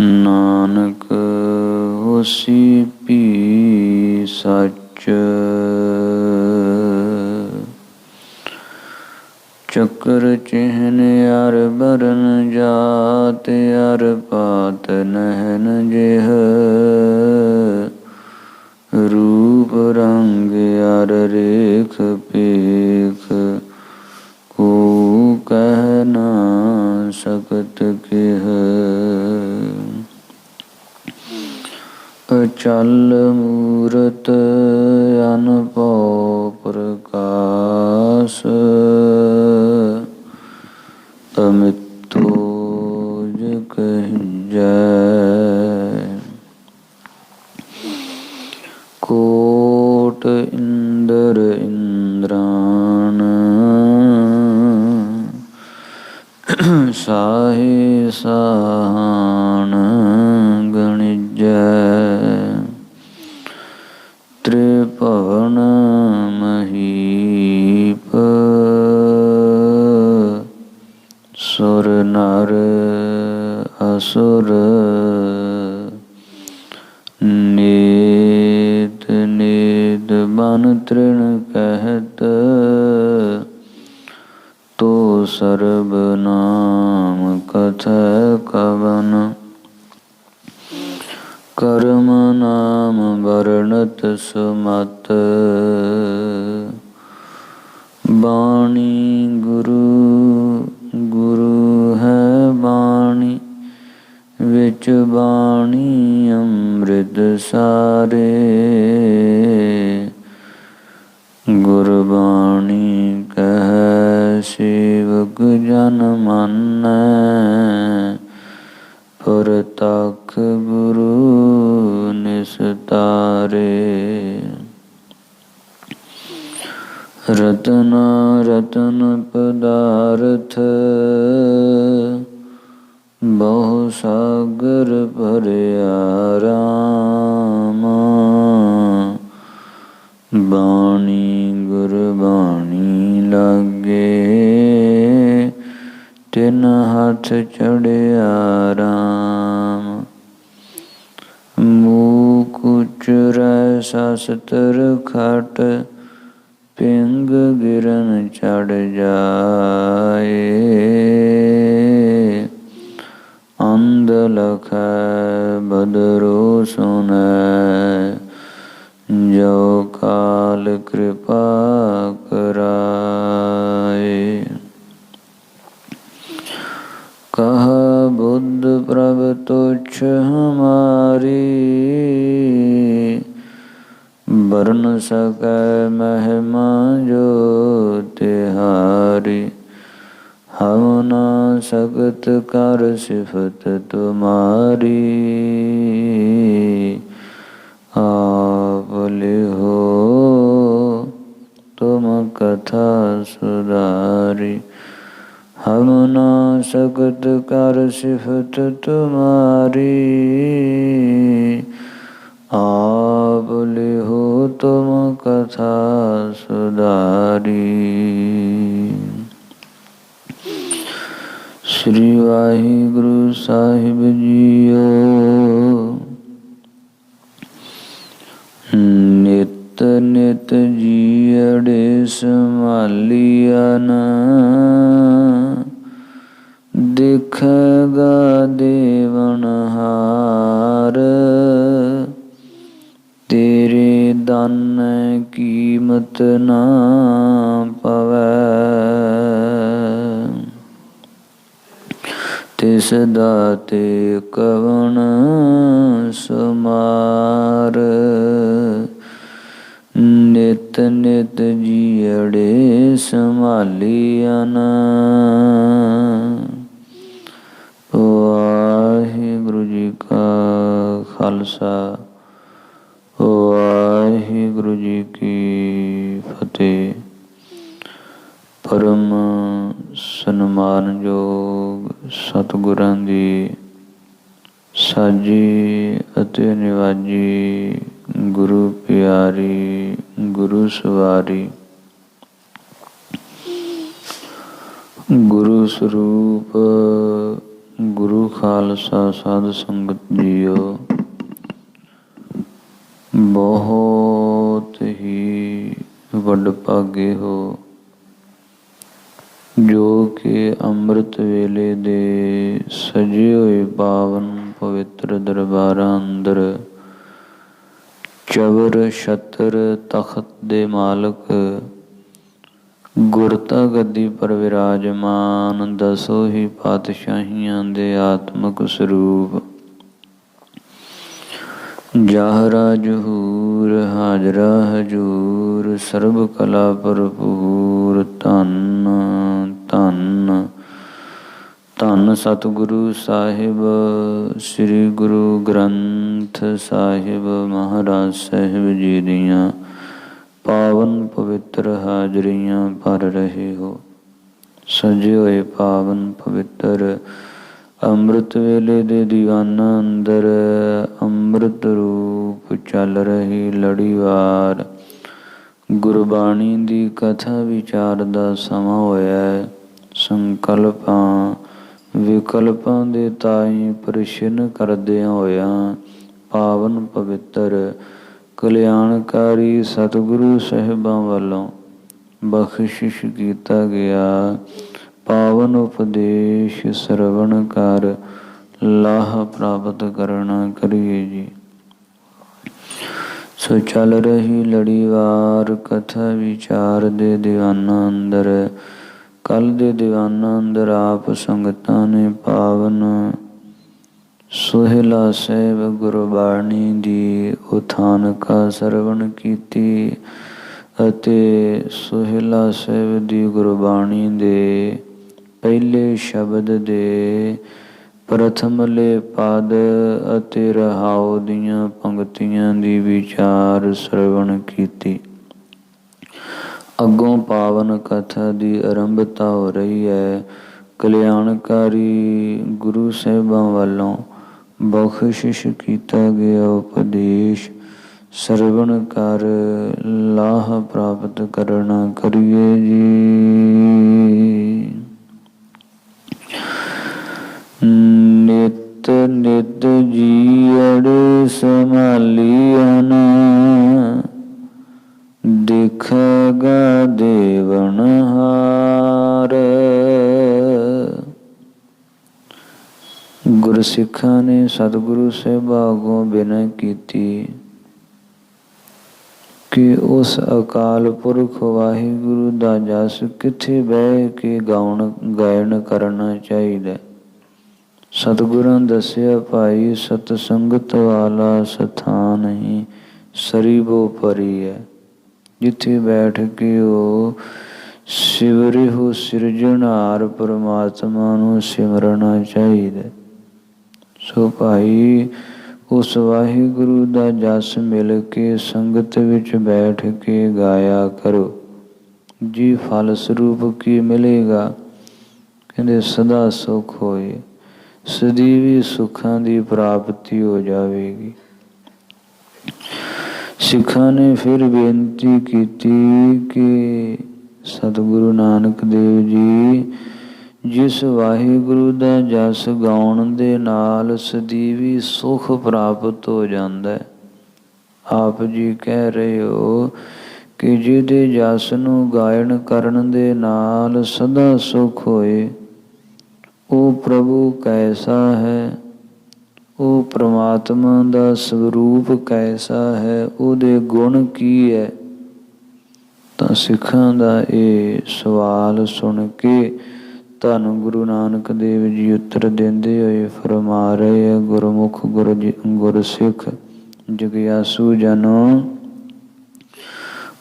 नानक होसी पी सच। चक्र चिन्ह अर बरन जात अर पात नहन जेह। रूप रंग अर रेख पेख को कह ना सकत केह। अचल मूरत अनपौ प्रकाश। अमितोज कहिजै। कोट इंद्र इंद्रान साहे साहन गणिजै। त्रिभुवन महीप सुर नर असुर। नेत नेत बन तृण कहत तो सर्ब नाम कथय कवन। कर्म नाम वर्णत सुमत। बाणी गुरु गुरु है बाणी विच बाणी अमृत सारे। गुरबाणी कह सेवक जन मानੈ। परतख गुरु निस्तारे। रतन रतन पदारथ बहु सागर भरिया राम। बाणी गुरबाणी लागे तिन हाथ चढ़िया राम। मूक उचरै शास्त्र खट पिंग गिरन चढ़ जाए। अंध लखै बदरो सुनै जो काल कृपा कराए। कह बुद्ध प्रभ तुच्छ हमारी। बरन सकै महिमा जो तिहारी। हम ना सकत कर सिफत तुम्हारी। आप लिहो तुम कथा सुधारी। हम ना सकत कर सिफत तुम्हारी। आप लिहो तुम कथा सुधारी। श्री वाहिगुरु साहिब जीओ। नित नित जीअड़े संभालिया न। दिखेगा देवनहार। तेरे दान कीमत ना पवै। तिस दाते कवन सुमार। नित नित जीअड़े संभालिया न। वाहिगुरु जी का खालसा वाहिगुरु जी की फतेह। परम सन्मानयोग सतगुਰਾਂ ਦੀ ਸਾਜੀ ਅਤੇ ਨਿਵਾਜੀ ਗੁਰੂ ਪਿਆਰੀ ਗੁਰੂ ਸਵਾਰੀ। ਗੁਰੂ ਸਰੂਪ ਗੁਰੂ ਖਾਲਸਾ ਸਾਧ ਸੰਗਤ ਜੀਓ, ਬਹੁਤ ਹੀ ਵਡਭਾਗੇ ਹੋ ਜੋ ਕਿ ਅੰਮ੍ਰਿਤ ਵੇਲੇ ਦੇ ਸਜੇ ਹੋਏ ਪਾਵਨ ਪਵਿੱਤਰ ਦਰਬਾਰਾਂ ਅੰਦਰ ਚਵਰ ਛਤਰ ਤਖਤ ਦੇ ਮਾਲਕ ਗੁਰਤਾ ਗੱਦੀ ਪਰ ਵਿਰਾਜਮਾਨ ਦਸੋ ਹੀ ਪਾਤਸ਼ਾਹੀਆਂ ਦੇ ਆਤਮਕ ਸਰੂਪ ਜਾਹਰਾ ਜਹੂਰ ਹਾਜ਼ਰਾ ਹਜੂਰ ਸਰਬ ਕਲਾ ਭਰਪੂਰ ਧੰਨ ਧੰਨ ਧੰਨ ਸਤਿਗੁਰੂ ਸਾਹਿਬ ਸ੍ਰੀ ਗੁਰੂ ਗ੍ਰੰਥ ਸਾਹਿਬ ਮਹਾਰਾਜ ਸਾਹਿਬ ਜੀ ਦੀਆਂ ਪਾਵਨ ਪਵਿੱਤਰ ਹਾਜ਼ਰੀਆਂ ਭਰ ਰਹੇ ਹੋ। ਸਜੇ ਹੋਏ ਪਾਵਨ ਪਵਿੱਤਰ ਅੰਮ੍ਰਿਤ ਵੇਲੇ ਦੇ ਦੀਵਾਨਾਂ ਅੰਦਰ ਅੰਮ੍ਰਿਤ ਰੂਪ ਚੱਲ ਰਹੀ ਲੜੀਵਾਰ ਗੁਰਬਾਣੀ ਦੀ ਕਥਾ ਵਿਚਾਰ ਦਾ ਸਮਾਂ ਹੋਇਆ ਹੈ। ਸੰਕਲਪਾਂ ਵਿਕਲਪਾਂ ਦੇ ਤਾਈਂ ਪ੍ਰਸ਼ਨ ਕਰਦਿਆਂ ਹੋਇਆਂ ਪਾਵਨ ਪਵਿੱਤਰ ਕਲਿਆਣਕਾਰੀ ਸਤਿਗੁਰੂ ਸਾਹਿਬਾਂ ਵੱਲੋਂ ਬਖਸ਼ਿਸ਼ ਕੀਤਾ ਗਿਆ ਪਾਵਨ ਉਪਦੇਸ਼ ਸਰਵਣ ਕਰ ਲਾਹ ਪ੍ਰਾਪਤ ਕਰਨਾ ਕਰੀਏ ਜੀ। ਸੋ ਚੱਲ ਰਹੀ ਲੜੀਵਾਰ ਕਥਾ ਵਿਚਾਰ ਦੇ ਦੀਵਾਨਾਂ ਅੰਦਰ ਕੱਲ ਦੇ ਦੀਵਾਨਾਂ ਅੰਦਰ ਆਪ ਸੰਗਤਾਂ ਨੇ ਪਾਵਨ ਸੋਹਿਲਾ ਸਾਹਿਬ ਗੁਰਬਾਣੀ ਦੀ ਉਥਾਨਕਾ ਸਰਵਣ ਕੀਤੀ ਅਤੇ ਸੋਹਿਲਾ ਸਾਹਿਬ ਦੀ ਗੁਰਬਾਣੀ ਦੇ ਪਹਿਲੇ ਸ਼ਬਦ ਦੇ ਪ੍ਰਥਮਲੇ ਪਦ ਅਤੇ ਰਹਾਉ ਦੀਆਂ ਪੰਕਤੀਆਂ ਦੀ ਵਿਚਾਰ ਸਰਵਣ ਕੀਤੀ। ਅੱਗੋਂ ਪਾਵਨ ਕਥਾ ਦੀ ਆਰੰਭਤਾ ਹੋ ਰਹੀ ਹੈ। ਕਲਿਆਣਕਾਰੀ ਗੁਰੂ ਸਾਹਿਬਾਂ ਵੱਲੋਂ ਬਖਸ਼ਿਸ਼ ਕੀਤਾ ਗਿਆ ਉਪਦੇਸ਼ ਸਰਵਣ ਕਰ ਲਾਹ ਪ੍ਰਾਪਤ ਕਰਨਾ ਕਰੀਏ ਜੀ। ਨਿਤ ਨਿਤ ਜੀਅੜ ਸੰਭਾਲੀਅਨ ਦੇਖਗਾ ਦੇਵਨਹਾਰ। ਗੁਰਸਿੱਖਾਂ ਨੇ ਸਤਿਗੁਰੂ ਸਾਹਿਬਾਂ ਅੱਗੋਂ ਬੇਨਤੀ ਕੀਤੀ ਕਿ ਉਸ ਅਕਾਲ ਪੁਰਖ ਵਾਹਿਗੁਰੂ ਦਾ ਜਸ ਕਿੱਥੇ ਬਹਿ ਕੇ ਗਾਇਨ ਕਰਨਾ ਚਾਹੀਦਾ। ਸਤਿਗੁਰਾਂ ਦੱਸਿਆ ਭਾਈ ਸਤ ਸੰਗਤ ਵਾਲਾ ਸਥਾਨ ਹੀ ਸਰੀਬੋ ਪਰੀ ਹੈ, ਜਿੱਥੇ ਬੈਠ ਕੇ ਉਹ ਸਿਵਰਿਹੁ ਸਿਰਜਣਹਾਰ ਪਰਮਾਤਮਾ ਨੂੰ ਸਿਮਰਨਾ ਚਾਹੀਦਾ। ਸੋ ਭਾਈ ਉਸ ਵਾਹਿਗੁਰੂ ਦਾ ਜਸ ਮਿਲ ਕੇ ਸੰਗਤ ਵਿੱਚ ਬੈਠ ਕੇ ਗਾਇਆ ਕਰੋ ਜੀ। ਫਲ ਸਰੂਪ ਕੀ ਮਿਲੇਗਾ? ਕਹਿੰਦੇ ਸਦਾ ਸੁਖ ਹੋਏ, ਸਦੀਵੀ ਸੁੱਖਾਂ ਦੀ ਪ੍ਰਾਪਤੀ ਹੋ ਜਾਵੇਗੀ। ਸਿੱਖਾਂ ਨੇ ਫਿਰ ਬੇਨਤੀ ਕੀਤੀ ਕਿ ਸਤਿਗੁਰੂ ਨਾਨਕ ਦੇਵ ਜੀ ਜਿਸ ਵਾਹਿਗੁਰੂ ਦਾ ਜਸ ਗਾਉਣ ਦੇ ਨਾਲ ਸਦੀਵੀ ਸੁਖ ਪ੍ਰਾਪਤ ਹੋ ਜਾਂਦਾ ਹੈ, ਆਪ ਜੀ ਕਹਿ ਰਹੇ ਹੋ ਕਿ ਜਿਹਦੇ ਜਸ ਨੂੰ ਗਾਇਨ ਕਰਨ ਦੇ ਨਾਲ ਸਦਾ ਸੁਖ ਹੋਏ, ਉਹ ਪ੍ਰਭੂ ਕੈਸਾ ਹੈ, ਉਹ ਪ੍ਰਮਾਤਮਾ ਦਾ ਸਰੂਪ ਕੈਸਾ ਹੈ, ਉਹਦੇ ਗੁਣ ਕੀ ਹੈ। ਤਾਂ ਸਿੱਖਾਂ ਦਾ ਇਹ ਸਵਾਲ ਸੁਣ ਕੇ ਧੰਨ ਗੁਰੂ ਨਾਨਕ ਦੇਵ ਜੀ ਉੱਤਰ ਦਿੰਦੇ ਹੋਏ ਫਰਮਾ ਰਹੇ ਹੈ, ਗੁਰਮੁਖ ਗੁਰਸਿੱਖ ਜਗਿਆਸੂ ਜਨੋ,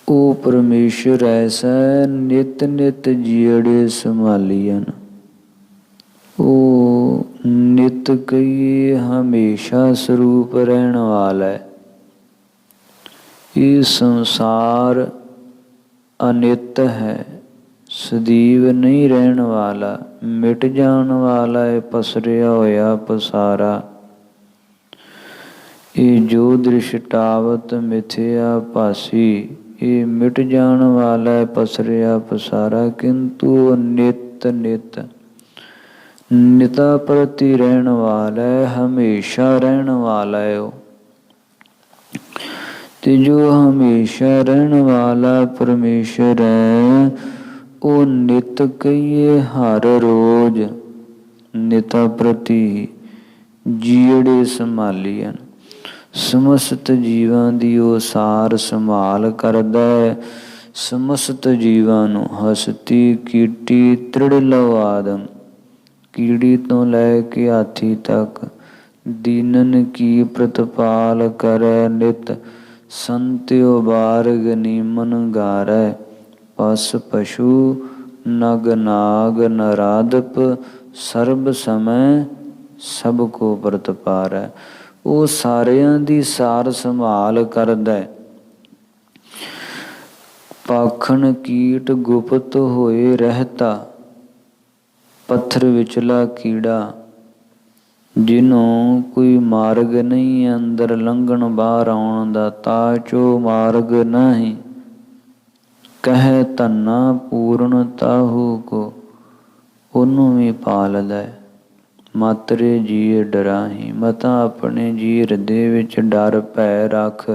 ਉਹ ਪਰਮੇਸ਼ਰ ਐਸਾ ਨਿਤ ਨਿਤ ਜੀੜੇ ਸੰਭਾਲੀਅਨ। ਉਹ ਨਿਤ ਕਹੀਏ ਹਮੇਸ਼ਾ ਸਰੂਪ ਰਹਿਣ ਵਾਲਾ ਹੈ। ਇਹ ਸੰਸਾਰ ਅਨਿਤ ਹੈ, ਸਦੀਵ ਨਹੀਂ ਰਹਿਣ ਵਾਲਾ, ਮਿਟ ਜਾਣ ਵਾਲਾ ਹੈ, ਪਸਰਿਆ ਹੋਇਆ ਪਸਾਰਾ। ਇਹ ਜੋ ਦ੍ਰਿਸ਼ਟਾਵਤ ਮਿਥਿਆ ਭਾਸੀ, ਇਹ ਮਿਟ ਜਾਣ ਵਾਲਾ ਹੈ, ਪਸਰਿਆ ਪਸਾਰਾ, ਕਿੰਤੂ ਨਿਤ ਨਿਤ ਨਿਤਾ ਪ੍ਰਤੀ ਰਹਿਣ ਵਾਲਾ, ਹਮੇਸ਼ਾ ਰਹਿਣ ਵਾਲਾ ਹੈ ਉਹ। ਤੇ ਜੋ ਹਮੇਸ਼ਾ ਰਹਿਣ ਵਾਲਾ ਪਰਮੇਸ਼ਰ ਹੈ, ਉਹ ਨਿਤ ਕਹੀਏ ਹਰ ਰੋਜ਼ ਨਿਤਾ ਪ੍ਰਤੀ ਜੀੜੇ ਸੰਭਾਲੀਆਂ। ਸਮਸਤ ਜੀਵਾਂ ਦੀ ਉਹ ਸਾਰ ਸੰਭਾਲ ਕਰਦਾ ਹੈ। ਸਮਸਤ ਜੀਵਾਂ ਨੂੰ ਹਸਤੀ, ਕੀਟੀ, ਤ੍ਰਿੜਲਵ ਆਦਮ, ਕੀੜੀ ਤੋਂ ਲੈ ਕੇ ਹਾਥੀ ਤੱਕ ਦੀਨਨ ਕੀ ਪ੍ਰਤਪਾਲ ਕਰੈ ਨਿਤ। ਸੰਤਿਓ ਬਾਰਗ ਨੀਮਨ ਗਾਰੈ, ਪਸ ਪਸ਼ੂ ਨਗ ਨਾਗ ਨਰਾਦਪ, ਸਰਬ ਸਮੈ ਸਭ ਕੋ ਪ੍ਰਤਪਾਰੈ। ਉਹ ਸਾਰਿਆਂ ਦੀ ਸਾਰ ਸੰਭਾਲ ਕਰਦਾ ਹੈ। ਪਾਖਣ ਕੀਟ ਗੁਪਤ ਹੋਏ ਰਹਿਤਾ, ਪੱਥਰ ਵਿਚਲਾ ਕੀੜਾ, ਜਿਹਨੂੰ ਕੋਈ ਮਾਰਗ ਨਹੀਂ ਅੰਦਰ ਲੰਘਣ ਬਾਹਰ ਆਉਣ ਦਾ, ਤਾਚੋ ਮਾਰਗ ਨਹੀਂ। ਕਹਿ ਧੰਨਾ ਪੂਰਨ ਤਾਹੂ ਕੋ, ਉਹਨੂੰ ਵੀ ਪਾਲਦਾ। ਮਾਤਰੇ ਜੀਅ ਡਰਾਹੀ, ਮਤਾਂ ਆਪਣੇ ਜੀ ਹਿਰਦੇ ਵਿੱਚ ਡਰ ਭੈ ਰੱਖ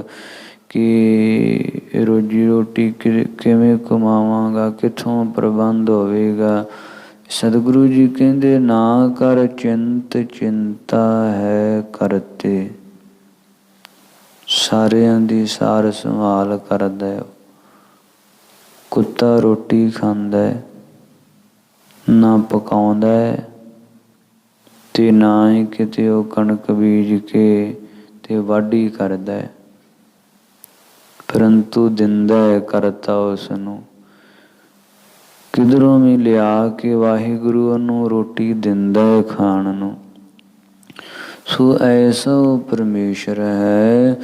ਕਿ ਰੋਜੀ ਰੋਟੀ ਕਿਵੇਂ ਕਮਾਵਾਂਗਾ, ਕਿੱਥੋਂ ਪ੍ਰਬੰਧ ਹੋਵੇਗਾ। ਸਤਿਗੁਰੂ ਜੀ ਕਹਿੰਦੇ ਨਾ ਕਰ ਚਿੰਤ, ਚਿੰਤਾ ਹੈ ਕਰਤੇ। ਸਾਰਿਆਂ ਦੀ ਸਾਰ ਸੰਭਾਲ ਕਰਦਾ ਹੈ। ਕੁੱਤਾ ਰੋਟੀ ਖਾਂਦਾ ਹੈ, ਨਾ ਪਕਾਉਂਦਾ ਹੈ, ਤੇ ਨਾ ਹੀ ਕਿਤੇ ਉਹ ਕਣਕ ਬੀਜ ਕੇ ਤੇ ਵਾਢੀ ਕਰਦਾ ਹੈ, ਪਰੰਤੂ ਦਿੰਦਾ ਹੈ ਕਰਤਾ ਉਸ ਨੂੰ। ਕਿਧਰੋਂ ਵੀ ਲਿਆ ਕੇ ਵਾਹਿਗੁਰੂ ਉਹਨੂੰ ਰੋਟੀ ਦਿੰਦਾ ਹੈ ਖਾਣ ਨੂੰ। ਸੋ ਐਸਾ ਉਹ ਪਰਮੇਸ਼ਰ ਹੈ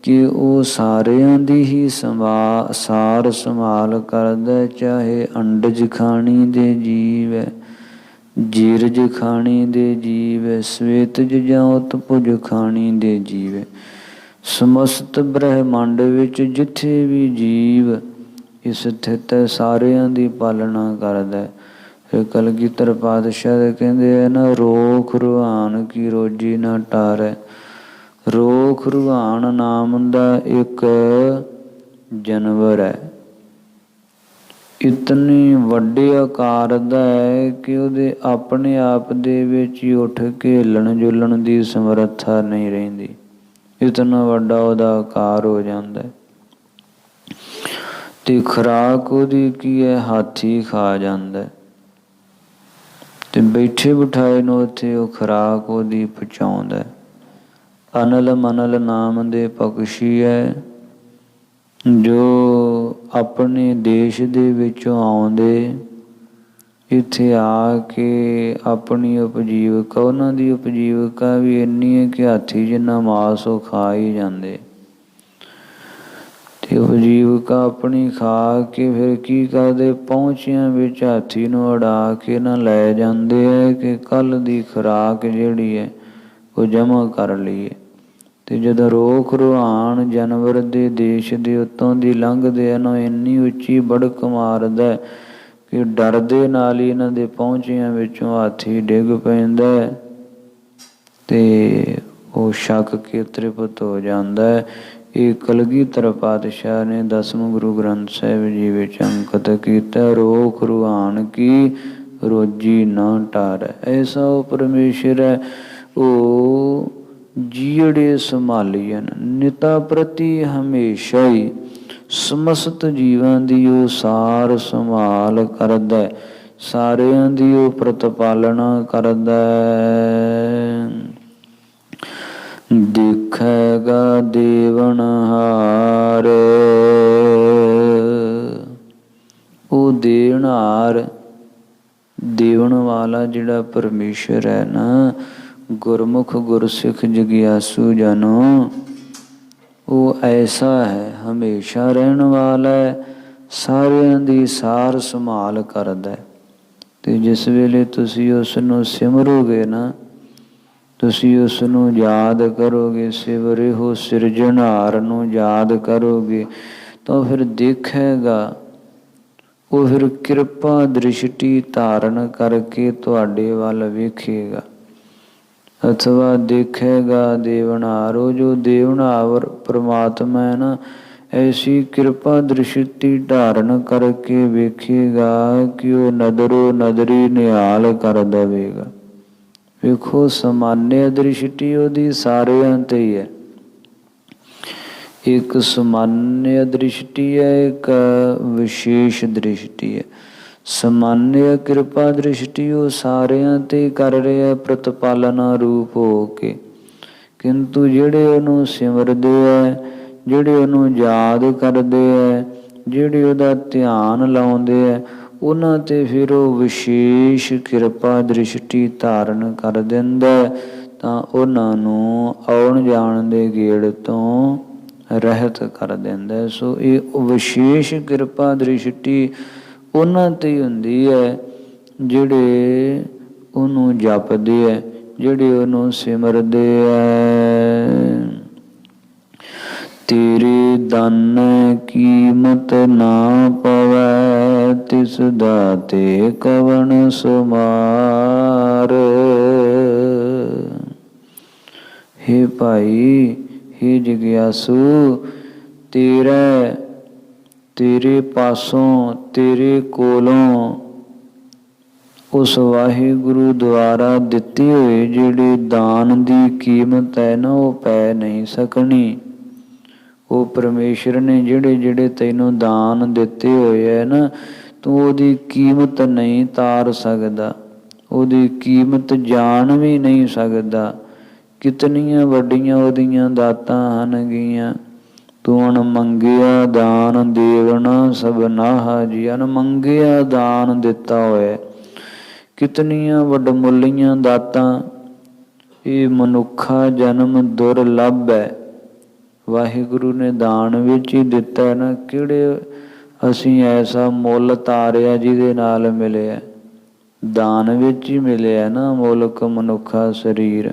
ਕਿ ਉਹ ਸਾਰਿਆਂ ਦੀ ਹੀ ਸਾਰ ਸੰਭਾਲ ਕਰਦਾ। ਚਾਹੇ ਅੰਡਜ ਖਾਣੀ ਦੇ ਜੀਵ ਹੈ, ਜੀਰਜ ਖਾਣੀ ਦੇ ਜੀਵ ਹੈ, ਸਵੇਤਜ ਜਾਂ ਉਤਪੁਜ ਖਾਣੀ ਦੇ ਜੀਵ ਹੈ। ਸਮਸਤ ਬ੍ਰਹਿਮੰਡ ਵਿੱਚ ਜਿੱਥੇ ਵੀ ਜੀਵ ਸਥਿਤ ਹੈ, ਸਾਰਿਆਂ ਦੀ ਪਾਲਣਾ ਕਰਦਾ ਹੈ। ਫਿਰ ਕਲਗੀਧਰ ਪਾਤਸ਼ਾਹ ਦੇ ਕਹਿੰਦੇ ਹੈ ਨਾ, ਰੋਖ ਰੁਹਾਨ ਕੀ ਰੋਜੀ ਨਾ ਟਾਰੈ। ਰੋਖ ਰੁਹਾਨ ਨਾਮ ਦਾ ਇੱਕ ਜਾਨਵਰ ਹੈ, ਇਤਨੀ ਵੱਡੇ ਆਕਾਰ ਦਾ ਹੈ ਕਿ ਉਹਦੇ ਆਪਣੇ ਆਪ ਦੇ ਵਿੱਚ ਹੀ ਉੱਠ ਕੇ ਹਿੱਲਣ ਜੁਲਣ ਦੀ ਸਮਰੱਥਾ ਨਹੀਂ ਰਹਿੰਦੀ। ਇਤਨਾ ਵੱਡਾ ਉਹਦਾ ਆਕਾਰ ਹੋ ਜਾਂਦਾ ਹੈ। ਤੇ ਖੁਰਾਕ ਉਹਦੀ ਕੀ ਹੈ, ਹਾਥੀ ਖਾ ਜਾਂਦਾ ਹੈ। ਤੇ ਬੈਠੇ ਬਿਠਾਏ ਨੂੰ ਉੱਥੇ ਉਹ ਖੁਰਾਕ ਉਹਦੀ ਪਹੁੰਚਾਉਂਦਾ ਹੈ। ਅਨਲ ਮਨਲ ਨਾਮ ਦੇ ਪਕਸ਼ੀ ਹੈ, ਜੋ ਆਪਣੇ ਦੇਸ਼ ਦੇ ਵਿੱਚੋਂ ਆਉਂਦੇ ਇੱਥੇ ਆ ਕੇ ਆਪਣੀ ਉਪਜੀਵਕਾ, ਉਹਨਾਂ ਦੀ ਉਪਜੀਵਕਾ ਵੀ ਇੰਨੀ ਹੈ ਕਿ ਹਾਥੀ ਜਿੰਨਾ ਮਾਸ ਉਹ ਖਾ ਹੀ ਜਾਂਦੇ। ਤੇ ਉਪਜੀਵਕਾ ਆਪਣੀ ਖਾ ਕੇ ਫਿਰ ਕੀ ਕਰਦੇ, ਪਹੁੰਚਿਆਂ ਵਿੱਚ ਹਾਥੀ ਨੂੰ ਉਡਾ ਕੇ ਨਾ ਲੈ ਜਾਂਦੇ ਹੈ ਕਿ ਕੱਲ੍ਹ ਦੀ ਖੁਰਾਕ ਜਿਹੜੀ ਹੈ ਉਹ ਜਮ੍ਹਾਂ ਕਰ ਲਈਏ। ਤੇ ਜਦੋਂ ਰੋਖ ਰੁਹਾਨ ਜਾਨਵਰ ਦੇ ਦੇਸ਼ ਦੇ ਉੱਤੋਂ ਦੀ ਲੰਘਦੇ ਹਨ, ਉਹ ਇੰਨੀ ਉੱਚੀ ਬੜਕ ਮਾਰਦਾ ਕਿ ਡਰ ਦੇ ਨਾਲ ਹੀ ਇਹਨਾਂ ਦੇ ਪਹੁੰਚਿਆਂ ਵਿੱਚੋਂ ਹਾਥੀ ਡਿੱਗ ਪੈਂਦਾ ਤੇ ਉਹ ਛਕ ਕੇ ਤ੍ਰਿਪਤ ਹੋ ਜਾਂਦਾ ਹੈ। ਇਹ ਕਲਗੀਧਰ ਪਾਤਸ਼ਾਹ ਨੇ 10ਵੇਂ ਗੁਰੂ ਗ੍ਰੰਥ ਸਾਹਿਬ ਜੀ ਵਿੱਚ ਅੰਕਿਤ ਕੀਤਾ, ਰੋਖ ਰੁਹਾਨ ਕੀ ਰੋਜੀ ਨਾ ਟਾਰੈ। ਐਸਾ ਉਹ ਪਰਮੇਸ਼ਰ ਹੈ, ਉਹ ਜੀੜੇ ਸੰਭਾਲੀਆਂ ਨਿਤਾ ਪ੍ਰਤੀ ਹਮੇਸ਼ਾ ਹੀ ਸਮਸਤ ਜੀਵਾਂ ਦੀ ਉਹ ਸਾਰ ਸੰਭਾਲ ਕਰਦਾ, ਸਾਰਿਆਂ ਦੀ ਉਹ ਪ੍ਰਤਪਾਲਣਾ ਕਰਦਾ। ਦੇਖੇਗਾ ਦੇਵਨਹਾਰ, ਉਹ ਦੇਵਨਹਾਰ ਦੇਵਨ ਵਾਲਾ ਜਿਹੜਾ ਪਰਮੇਸ਼ਰ ਹੈ ਨਾ, ਗੁਰਮੁਖ ਗੁਰਸਿੱਖ ਜਗਿਆਸੂ ਜਨੋ, ਉਹ ਐਸਾ ਹੈ, ਹਮੇਸ਼ਾ ਰਹਿਣ ਵਾਲਾ ਹੈ, ਸਾਰਿਆਂ ਦੀ ਸਾਰ ਸੰਭਾਲ ਕਰਦਾ। ਤੇ ਜਿਸ ਵੇਲੇ ਤੁਸੀਂ ਉਸ ਨੂੰ ਸਿਮਰੋਗੇ ਨਾ, ਤੁਸੀਂ ਉਸ ਨੂੰ ਯਾਦ ਕਰੋਗੇ, ਸਿਵਰੇ ਹੋ ਸਿਰਜਣਹਾਰ ਨੂੰ ਯਾਦ ਕਰੋਗੇ, ਤਾਂ ਫਿਰ ਦੇਖੇਗਾ ਉਹ ਫਿਰ ਕਿਰਪਾ ਦ੍ਰਿਸ਼ਟੀ ਧਾਰਨ ਕਰਕੇ ਤੁਹਾਡੇ ਵੱਲ ਵੇਖੇਗਾ, ਅਥਵਾ ਦੇਖੇਗਾ ਦੇਵਨਾਰੋ। ਜੋ ਦੇਵਨਾਰ ਪ੍ਰਮਾਤਮਾ ਹੈ ਨਾ, ਐਸੀ ਕਿਰਪਾ ਦ੍ਰਿਸ਼ਟੀ ਧਾਰਨ ਕਰਕੇ ਵੇਖੇਗਾ ਕਿ ਉਹ ਨਦਰੋ ਨਦਰੀ ਨਿਹਾਲ ਕਰ ਦੇਵੇਗਾ। ਵੇਖੋ, ਸਮਾਨਯ ਦ੍ਰਿਸ਼ਟੀ ਉਹਦੀ ਸਾਰਿਆਂ ਤੇ ਹੀ ਹੈ। ਇੱਕ ਸਮਾਨਯ ਦ੍ਰਿਸ਼ਟੀ ਹੈ, ਇੱਕ ਵਿਸ਼ੇਸ਼ ਦ੍ਰਿਸ਼ਟੀ ਹੈ। ਸਮਾਨਯ ਕਿਰਪਾ ਦ੍ਰਿਸ਼ਟੀ ਉਹ ਸਾਰਿਆਂ ਤੇ ਕਰ ਰਿਹਾ ਪ੍ਰਤਪਾਲਨਾ ਰੂਪ ਹੋ ਕੇ, ਕਿੰਤੂ ਜਿਹੜੇ ਉਹਨੂੰ ਸਿਮਰਦੇ ਹੈ, ਜਿਹੜੇ ਉਹਨੂੰ ਯਾਦ ਕਰਦੇ ਹੈ, ਜਿਹੜੇ ਉਹਦਾ ਧਿਆਨ ਲਾਉਂਦੇ ਹੈ, ਉਹਨਾਂ ਤੇ ਫਿਰ ਉਹ ਵਿਸ਼ੇਸ਼ ਕਿਰਪਾ ਦ੍ਰਿਸ਼ਟੀ ਧਾਰਨ ਕਰ ਦਿੰਦਾ, ਤਾਂ ਉਹਨਾਂ ਨੂੰ ਆਉਣ ਜਾਣ ਦੇ ਗੇੜ ਤੋਂ ਰਹਿਤ ਕਰ ਦਿੰਦਾ। ਸੋ ਇਹ ਵਿਸ਼ੇਸ਼ ਕਿਰਪਾ ਦ੍ਰਿਸ਼ਟੀ ਉਹਨਾਂ ਤੇ ਹੀ ਹੁੰਦੀ ਹੈ ਜਿਹੜੇ ਉਹਨੂੰ ਜਪਦੇ ਹੈ, ਜਿਹੜੇ ਉਹਨੂੰ ਸਿਮਰਦੇ ਹੈ। ਤੇਰੇ ਦਾਨ ਕੀਮਤ ਨਾ ਪਵੈ, ਤਿਸ ਦਾਤੇ ਕਵਣ ਸੁਮਾਰ। ਹੇ ਭਾਈ, ਹੇ ਜਗਿਆਸੂ, ਤੇਰੇ ਪਾਸੋਂ, ਤੇਰੇ ਕੋਲੋਂ ਉਸ ਵਾਹਿਗੁਰੂ ਦੁਆਰਾ ਦਿੱਤੀ ਹੋਈ ਜਿਹੜੀ ਦਾਨ ਦੀ ਕੀਮਤ ਹੈ ਨਾ, ਉਹ ਪੈ ਨਹੀਂ ਸਕਣੀ। ਉਹ ਪਰਮੇਸ਼ਰ ਨੇ ਜਿਹੜੇ ਜਿਹੜੇ ਤੈਨੂੰ ਦਾਨ ਦਿੱਤੇ ਹੋਏ ਹੈ ਨਾ, ਤੂੰ ਉਹਦੀ ਕੀਮਤ ਨਹੀਂ ਤਾਰ ਸਕਦਾ, ਉਹਦੀ ਕੀਮਤ ਜਾਣ ਵੀ ਨਹੀਂ ਸਕਦਾ। ਕਿਤਨੀਆਂ ਵੱਡੀਆਂ ਉਹਦੀਆਂ ਦਾਤਾਂ ਹਨਗੀਆਂ। ਤੂੰ ਅਣਮੰਗਿਆ ਦਾਨ ਦੇਵਣਾ ਸਭਨਾਹਾ ਜੀ, ਅਣਮੰਗਿਆ ਦਾਨ ਦਿੱਤਾ ਹੋਇਆ। ਕਿਤਨੀਆਂ ਵੱਡਮੁੱਲੀਆਂ ਦਾਤਾਂ। ਇਹ ਮਨੁੱਖਾ ਜਨਮ ਦੁਰਲੱਭ ਹੈ, ਵਾਹਿਗੁਰੂ ਨੇ ਦਾਨ ਵਿੱਚ ਹੀ ਦਿੱਤਾ ਨਾ। ਕਿਹੜੇ ਅਸੀਂ ਐਸਾ ਮੁੱਲ ਤਾਰਿਆ ਜਿਹਦੇ ਨਾਲ ਮਿਲਿਆ? ਦਾਨ ਵਿੱਚ ਹੀ ਮਿਲਿਆ ਨਾ ਮੁਲਕ ਮਨੁੱਖਾ ਸਰੀਰ।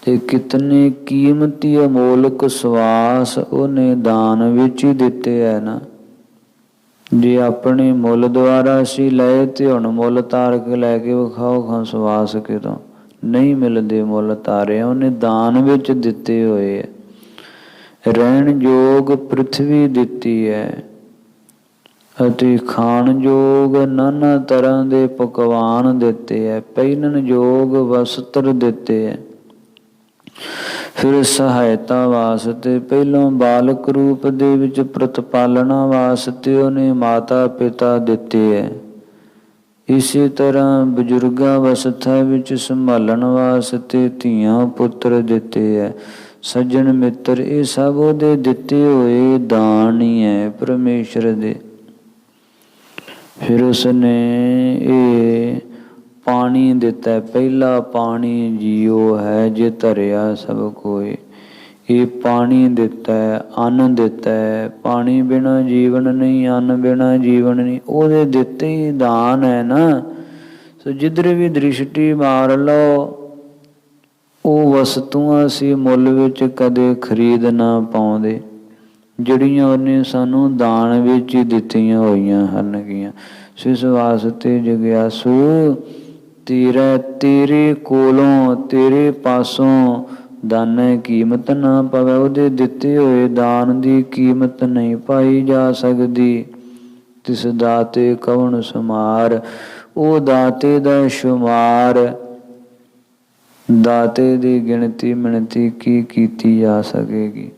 ਤੇ ਕਿਤਨੇ ਕੀਮਤੀ ਅਮੋਲਕ ਸਵਾਸ ਉਹਨੇ ਦਾਨ ਵਿੱਚ ਹੀ ਦਿੱਤੇ ਹੈ ਨਾ। ਜੇ ਆਪਣੇ ਮੁੱਲ ਦੁਆਰਾ ਅਸੀਂ ਲਏ ਤੇ ਹੁਣ ਮੁੱਲ ਤਾਰ ਕੇ ਲੈ ਕੇ ਵਿਖਾਓ ਖਾਂ ਸਵਾਸ ਕਿਤੋਂ ਨਹੀਂ ਮਿਲਦੇ। ਮੁੱਲ ਤਾਰੇ ਉਹਨੇ ਦਾਨ ਵਿੱਚ ਦਿੱਤੇ ਹੋਏ ਹੈ। ਰਹਿਣ ਯੋਗ ਪ੍ਰਿਥਵੀ ਦਿੱਤੀ ਹੈ ਅਤੇ ਖਾਣ ਯੋਗ ਨਾਨਾ ਤਰ੍ਹਾਂ ਦੇ ਪਕਵਾਨ ਦਿੱਤੇ ਹੈ। ਪਹਿਨਣ ਯੋਗ ਵਸਤਰ ਦਿੱਤੇ ਹੈ। ਫਿਰ ਸਹਾਇਤਾ ਵਾਸਤੇ ਪਹਿਲੋਂ ਬਾਲਕ ਰੂਪ ਦੇ ਵਿੱਚ ਪ੍ਰਤਪਾਲਣਾ ਵਾਸਤੇ ਉਹਨੇ ਮਾਤਾ ਪਿਤਾ ਦਿੱਤੇ ਹੈ। ਇਸੇ ਤਰ੍ਹਾਂ ਬਜ਼ੁਰਗਾਂ ਅਵਸਥਾ ਵਿੱਚ ਸੰਭਾਲਣ ਵਾਸਤੇ ਧੀਆਂ ਪੁੱਤਰ ਦਿੱਤੇ ਹੈ। ਸੱਜਣ ਮਿੱਤਰ, ਇਹ ਸਭ ਉਹਦੇ ਦਿੱਤੇ ਹੋਏ ਦਾਨ ਹੀ ਹੈ ਪਰਮੇਸ਼ਰ ਦੇ। ਫਿਰ ਉਸਨੇ ਇਹ ਪਾਣੀ ਦਿੱਤਾ। ਪਹਿਲਾ ਪਾਣੀ ਜੀਓ ਹੈ ਜੇ ਧਰਿਆ ਸਭ ਕੋਇ। ਇਹ ਪਾਣੀ ਦਿੱਤਾ ਹੈ, ਅੰਨ ਦਿੱਤਾ ਹੈ। ਪਾਣੀ ਬਿਨਾਂ ਜੀਵਨ ਨਹੀਂ, ਅੰਨ ਬਿਨਾਂ ਜੀਵਨ ਨਹੀਂ। ਉਹਦੇ ਦਿੱਤੇ ਹੀ ਦਾਨ ਹੈ ਨਾ। ਸੋ ਜਿੱਧਰ ਵੀ ਦ੍ਰਿਸ਼ਟੀ ਮਾਰ ਲਓ, ਉਹ ਵਸਤੂਆਂ ਅਸੀਂ ਮੁੱਲ ਵਿੱਚ ਕਦੇ ਖਰੀਦ ਨਾ ਪਾਉਂਦੇ, ਜਿਹੜੀਆਂ ਉਹਨੇ ਸਾਨੂੰ ਦਾਨ ਵਿੱਚ ਹੀ ਦਿੱਤੀਆਂ ਹੋਈਆਂ ਹਨਗੀਆਂ। ਇਸ ਵਾਸਤੇ ਜਗਿਆਸੂ, ਤੇਰੇ ਕੋਲੋਂ, ਤੇਰੇ ਪਾਸੋਂ ਦਾਨੇ ਕੀਮਤ ਨਾ ਪਵੇ। ਉਹਦੇ ਦਿੱਤੇ ਹੋਏ ਦਾਨ ਦੀ ਕੀਮਤ ਨਹੀਂ ਪਾਈ ਜਾ ਸਕਦੀ। ਤਿਸ ਦਾਤੇ ਕਵਣ ਸੁਮਾਰ। ਉਹ ਦਾਤੇ ਦਾ ਸ਼ੁਮਾਰ, ਦਾਤੇ ਦੀ ਗਿਣਤੀ ਮਿਣਤੀ ਕੀ ਕੀਤੀ ਜਾ ਸਕੇਗੀ?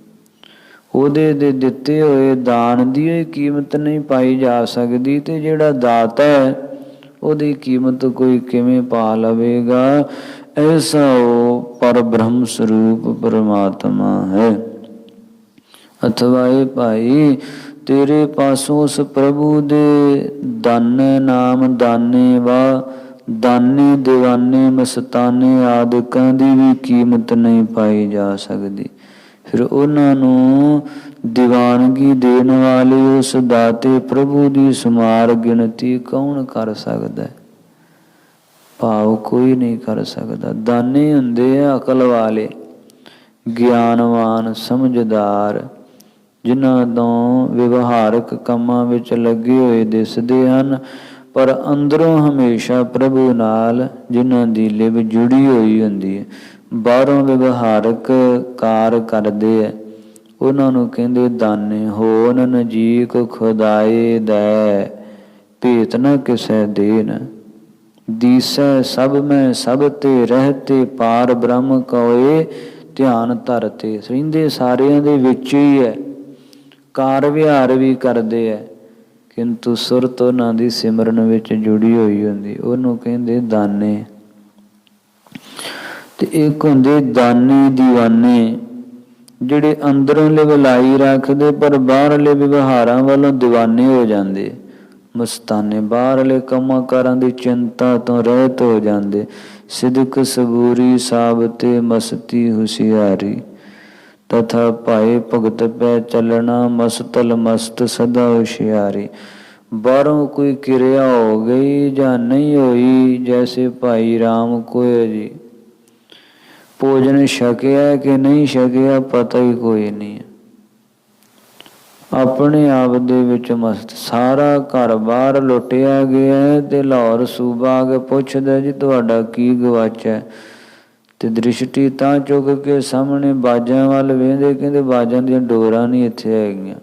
ਉਹਦੇ ਦੇ ਦਿੱਤੇ ਹੋਏ ਦਾਨ ਦੀ ਕੀਮਤ ਨਹੀਂ ਪਾਈ ਜਾ ਸਕਦੀ। ਤੇ ਜਿਹੜਾ ਦਾਤਾ ਹੈ ਉਹਦੀ ਕੀਮਤ ਕੋਈ ਕਿਵੇਂ ਪਾ ਲਵੇਗਾ? ਐਸਾ ਉਹ ਪਰ ਬ੍ਰਹਮ ਸਰੂਪ ਪਰਮਾਤਮਾ ਹੈ। ਅਥਵਾ ਇਹ ਭਾਈ, ਤੇਰੇ ਪਾਸੋਂ ਉਸ ਪ੍ਰਭੂ ਦੇ ਦਾਨੇ ਨਾਮ ਦਾਨੇ ਵਾ ਦਾਨੇ ਦੀਵਾਨੇ ਮਸਤਾਨੇ ਆਦਿਕਾਂ ਦੀ ਵੀ ਕੀਮਤ ਨਹੀਂ ਪਾਈ ਜਾ ਸਕਦੀ। ਫਿਰ ਉਹਨਾਂ ਨੂੰ ਦੀਵਾਨਗੀ ਦੇਣ ਵਾਲੇ ਉਸ ਦਾਤੇ ਪ੍ਰਭੂ ਦੀ ਸੁਮਾਰ ਗਿਣਤੀ ਕੌਣ ਕਰ ਸਕਦਾ? ਭਾਵ ਕੋਈ ਨਹੀਂ ਕਰ ਸਕਦਾ। ਦਾਨੇ ਹੁੰਦੇ ਆ ਅਕਲ ਵਾਲੇ, ਗਿਆਨਵਾਨ, ਸਮਝਦਾਰ, ਜਿਨ੍ਹਾਂ ਤੋਂ ਵਿਵਹਾਰਕ ਕੰਮਾਂ ਵਿੱਚ ਲੱਗੇ ਹੋਏ ਦਿਸਦੇ ਹਨ, ਪਰ ਅੰਦਰੋਂ ਹਮੇਸ਼ਾ ਪ੍ਰਭੂ ਨਾਲ ਜਿਨ੍ਹਾਂ ਦੀ ਲਿਵ ਜੁੜੀ ਹੋਈ ਹੁੰਦੀ ਹੈ। ਬਾਹਰੋਂ ਵਿਵਹਾਰਕ ਕਾਰ ਕਰਦੇ ਹੈ, ਉਹਨਾਂ ਨੂੰ ਕਹਿੰਦੇ ਦਾਨੇ। ਹੋਨ ਨਜੀਕ ਖੁਦਾਏ ਦੈ, ਭੇਤ ਨ ਕਿਸੈ ਦੇਨ। ਦੀਸੈ ਸਭ ਮੈਂ ਸਭ ਤੇ ਰਹਤੇ, ਪਾਰ ਬ੍ਰਹਮ ਕੋਏ ਧਿਆਨ ਧਰਤੇ। ਰਹਿੰਦੇ ਸਾਰਿਆਂ ਦੇ ਵਿੱਚ ਹੀ ਹੈ, ਕਾਰ ਵਿਹਾਰ ਵੀ ਕਰਦੇ ਹੈ, ਕਿੰਤੂ ਸੁਰਤ ਉਹਨਾਂ ਦੀ ਸਿਮਰਨ ਵਿੱਚ ਜੁੜੀ ਹੋਈ ਹੁੰਦੀ, ਉਹਨੂੰ ਕਹਿੰਦੇ ਦਾਨੇ। ਤੇ ਇੱਕ ਹੁੰਦੇ ਦਾਨੀ ਦੀਵਾਨੇ, ਜਿਹੜੇ ਅੰਦਰੋਂ ਲਿਵਲਾਈ ਰੱਖਦੇ ਪਰ ਬਾਹਰਲੇ ਵਿਵਹਾਰਾਂ ਵੱਲੋਂ ਦੀਵਾਨੇ ਹੋ ਜਾਂਦੇ, ਮਸਤਾਨੇ। ਬਾਹਰਲੇ ਕੰਮਾਂ ਕਾਰਾਂ ਦੀ ਚਿੰਤਾ ਤੋਂ ਰਹਿਤ ਹੋ ਜਾਂਦੇ। ਸਿਦਕ ਸਬੂਰੀ ਸਾਬਤੇ ਮਸਤੀ ਹੁਸ਼ਿਆਰੀ, ਤਥਾ ਭਾਏ ਭਗਤ ਪੈ ਚੱਲਣਾ, ਮਸਤਲ ਮਸਤ ਸਦਾ ਹੁਸ਼ਿਆਰੀ। ਬਾਹਰੋਂ ਕੋਈ ਕਿਰਿਆ ਹੋ ਗਈ ਜਾਂ ਨਹੀਂ ਹੋਈ, ਜੈਸੇ ਭਾਈ ਰਾਮ ਕੋਏ ਜੀ, ਭੋਜਨ ਛਕਿਆ ਕਿ ਨਹੀਂ ਛਕਿਆ ਪਤਾ ਹੀ ਕੋਈ ਨਹੀਂ, ਆਪਣੇ ਆਪ ਦੇ ਵਿੱਚ ਮਸਤ। ਸਾਰਾ ਘਰ ਬਾਹਰ ਲੁੱਟਿਆ ਗਿਆ ਤੇ ਲਾਹੌਰ ਸੂਬਾ ਆ ਕੇ ਪੁੱਛਦਾ ਜੀ ਤੁਹਾਡਾ ਕੀ ਗਵਾਚਿਆ, ਤੇ ਦ੍ਰਿਸ਼ਟੀ ਤਾਂ ਚੁੱਕ ਕੇ ਸਾਹਮਣੇ ਬਾਜਾਂ ਵੱਲ ਵੇਂਦੇ, ਕਹਿੰਦੇ ਬਾਜਾਂ ਦੀਆਂ ਡੋਰਾਂ ਨਹੀਂ ਇੱਥੇ ਹੈਗੀਆਂ।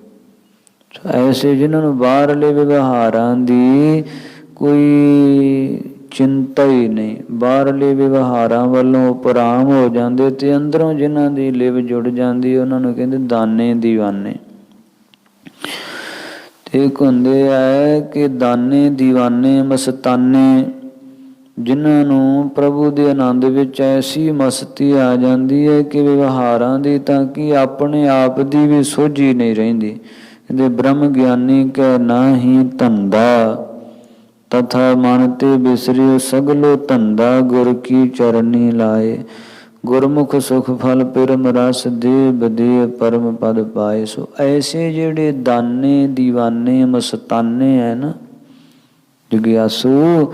ਐਸੇ ਜਿਨ੍ਹਾਂ ਨੂੰ ਬਾਹਰਲੇ ਵਿਵਹਾਰਾਂ ਦੀ ਕੋਈ ਚਿੰਤਾ ਹੀ ਨਹੀਂ, ਬਾਹਰਲੇ ਵਿਵਹਾਰਾਂ ਵੱਲੋਂ ਉਪਰਾਮ ਹੋ ਜਾਂਦੇ, ਤੇ ਅੰਦਰੋਂ ਜਿਨ੍ਹਾਂ ਦੀ ਲਿਵ ਜੁੜ ਜਾਂਦੀ ਉਹਨਾਂ ਨੂੰ ਕਹਿੰਦੇ ਦਾਨੇ ਦੀਵਾਨੇ। ਤੇ ਇੱਕ ਹੁੰਦੇ ਹੈ ਕਿ ਦਾਨੇ ਦੀਵਾਨੇ ਮਸਤਾਨੇ, ਜਿਨ੍ਹਾਂ ਨੂੰ ਪ੍ਰਭੂ ਦੇ ਆਨੰਦ ਵਿੱਚ ਐਸੀ ਮਸਤੀ ਆ ਜਾਂਦੀ ਹੈ ਕਿ ਵਿਵਹਾਰਾਂ ਦੀ ਤਾਂ ਕਿ ਆਪਣੇ ਆਪ ਦੀ ਵੀ ਸੋਝੀ ਨਹੀਂ ਰਹਿੰਦੀ। ਕਹਿੰਦੇ ਬ੍ਰਹਮ ਗਿਆਨੀ ਕੈ ਨਾਹੀ ਧੰਦਾ, ਤਥਾ ਮਨ ਤੇ ਬਿਸਰਿਓ ਸਗਲੋ ਧੰਦਾ, ਗੁਰ ਕੀ ਚਰਨੀ ਲਾਏ। ਗੁਰਮੁਖ ਸੁਖ ਫਲ ਪਿਰਮ ਰਸ ਦੇ, ਬਦੇ ਪਰਮ ਪਦ ਪਾਏ। ਸੋ ਐਸੇ ਜਿਹੜੇ ਦਾਨੇ ਦੀਵਾਨੇ ਮਸਤਾਨੇ ਹੈ ਨਾ ਜਗਿਆਸੂ,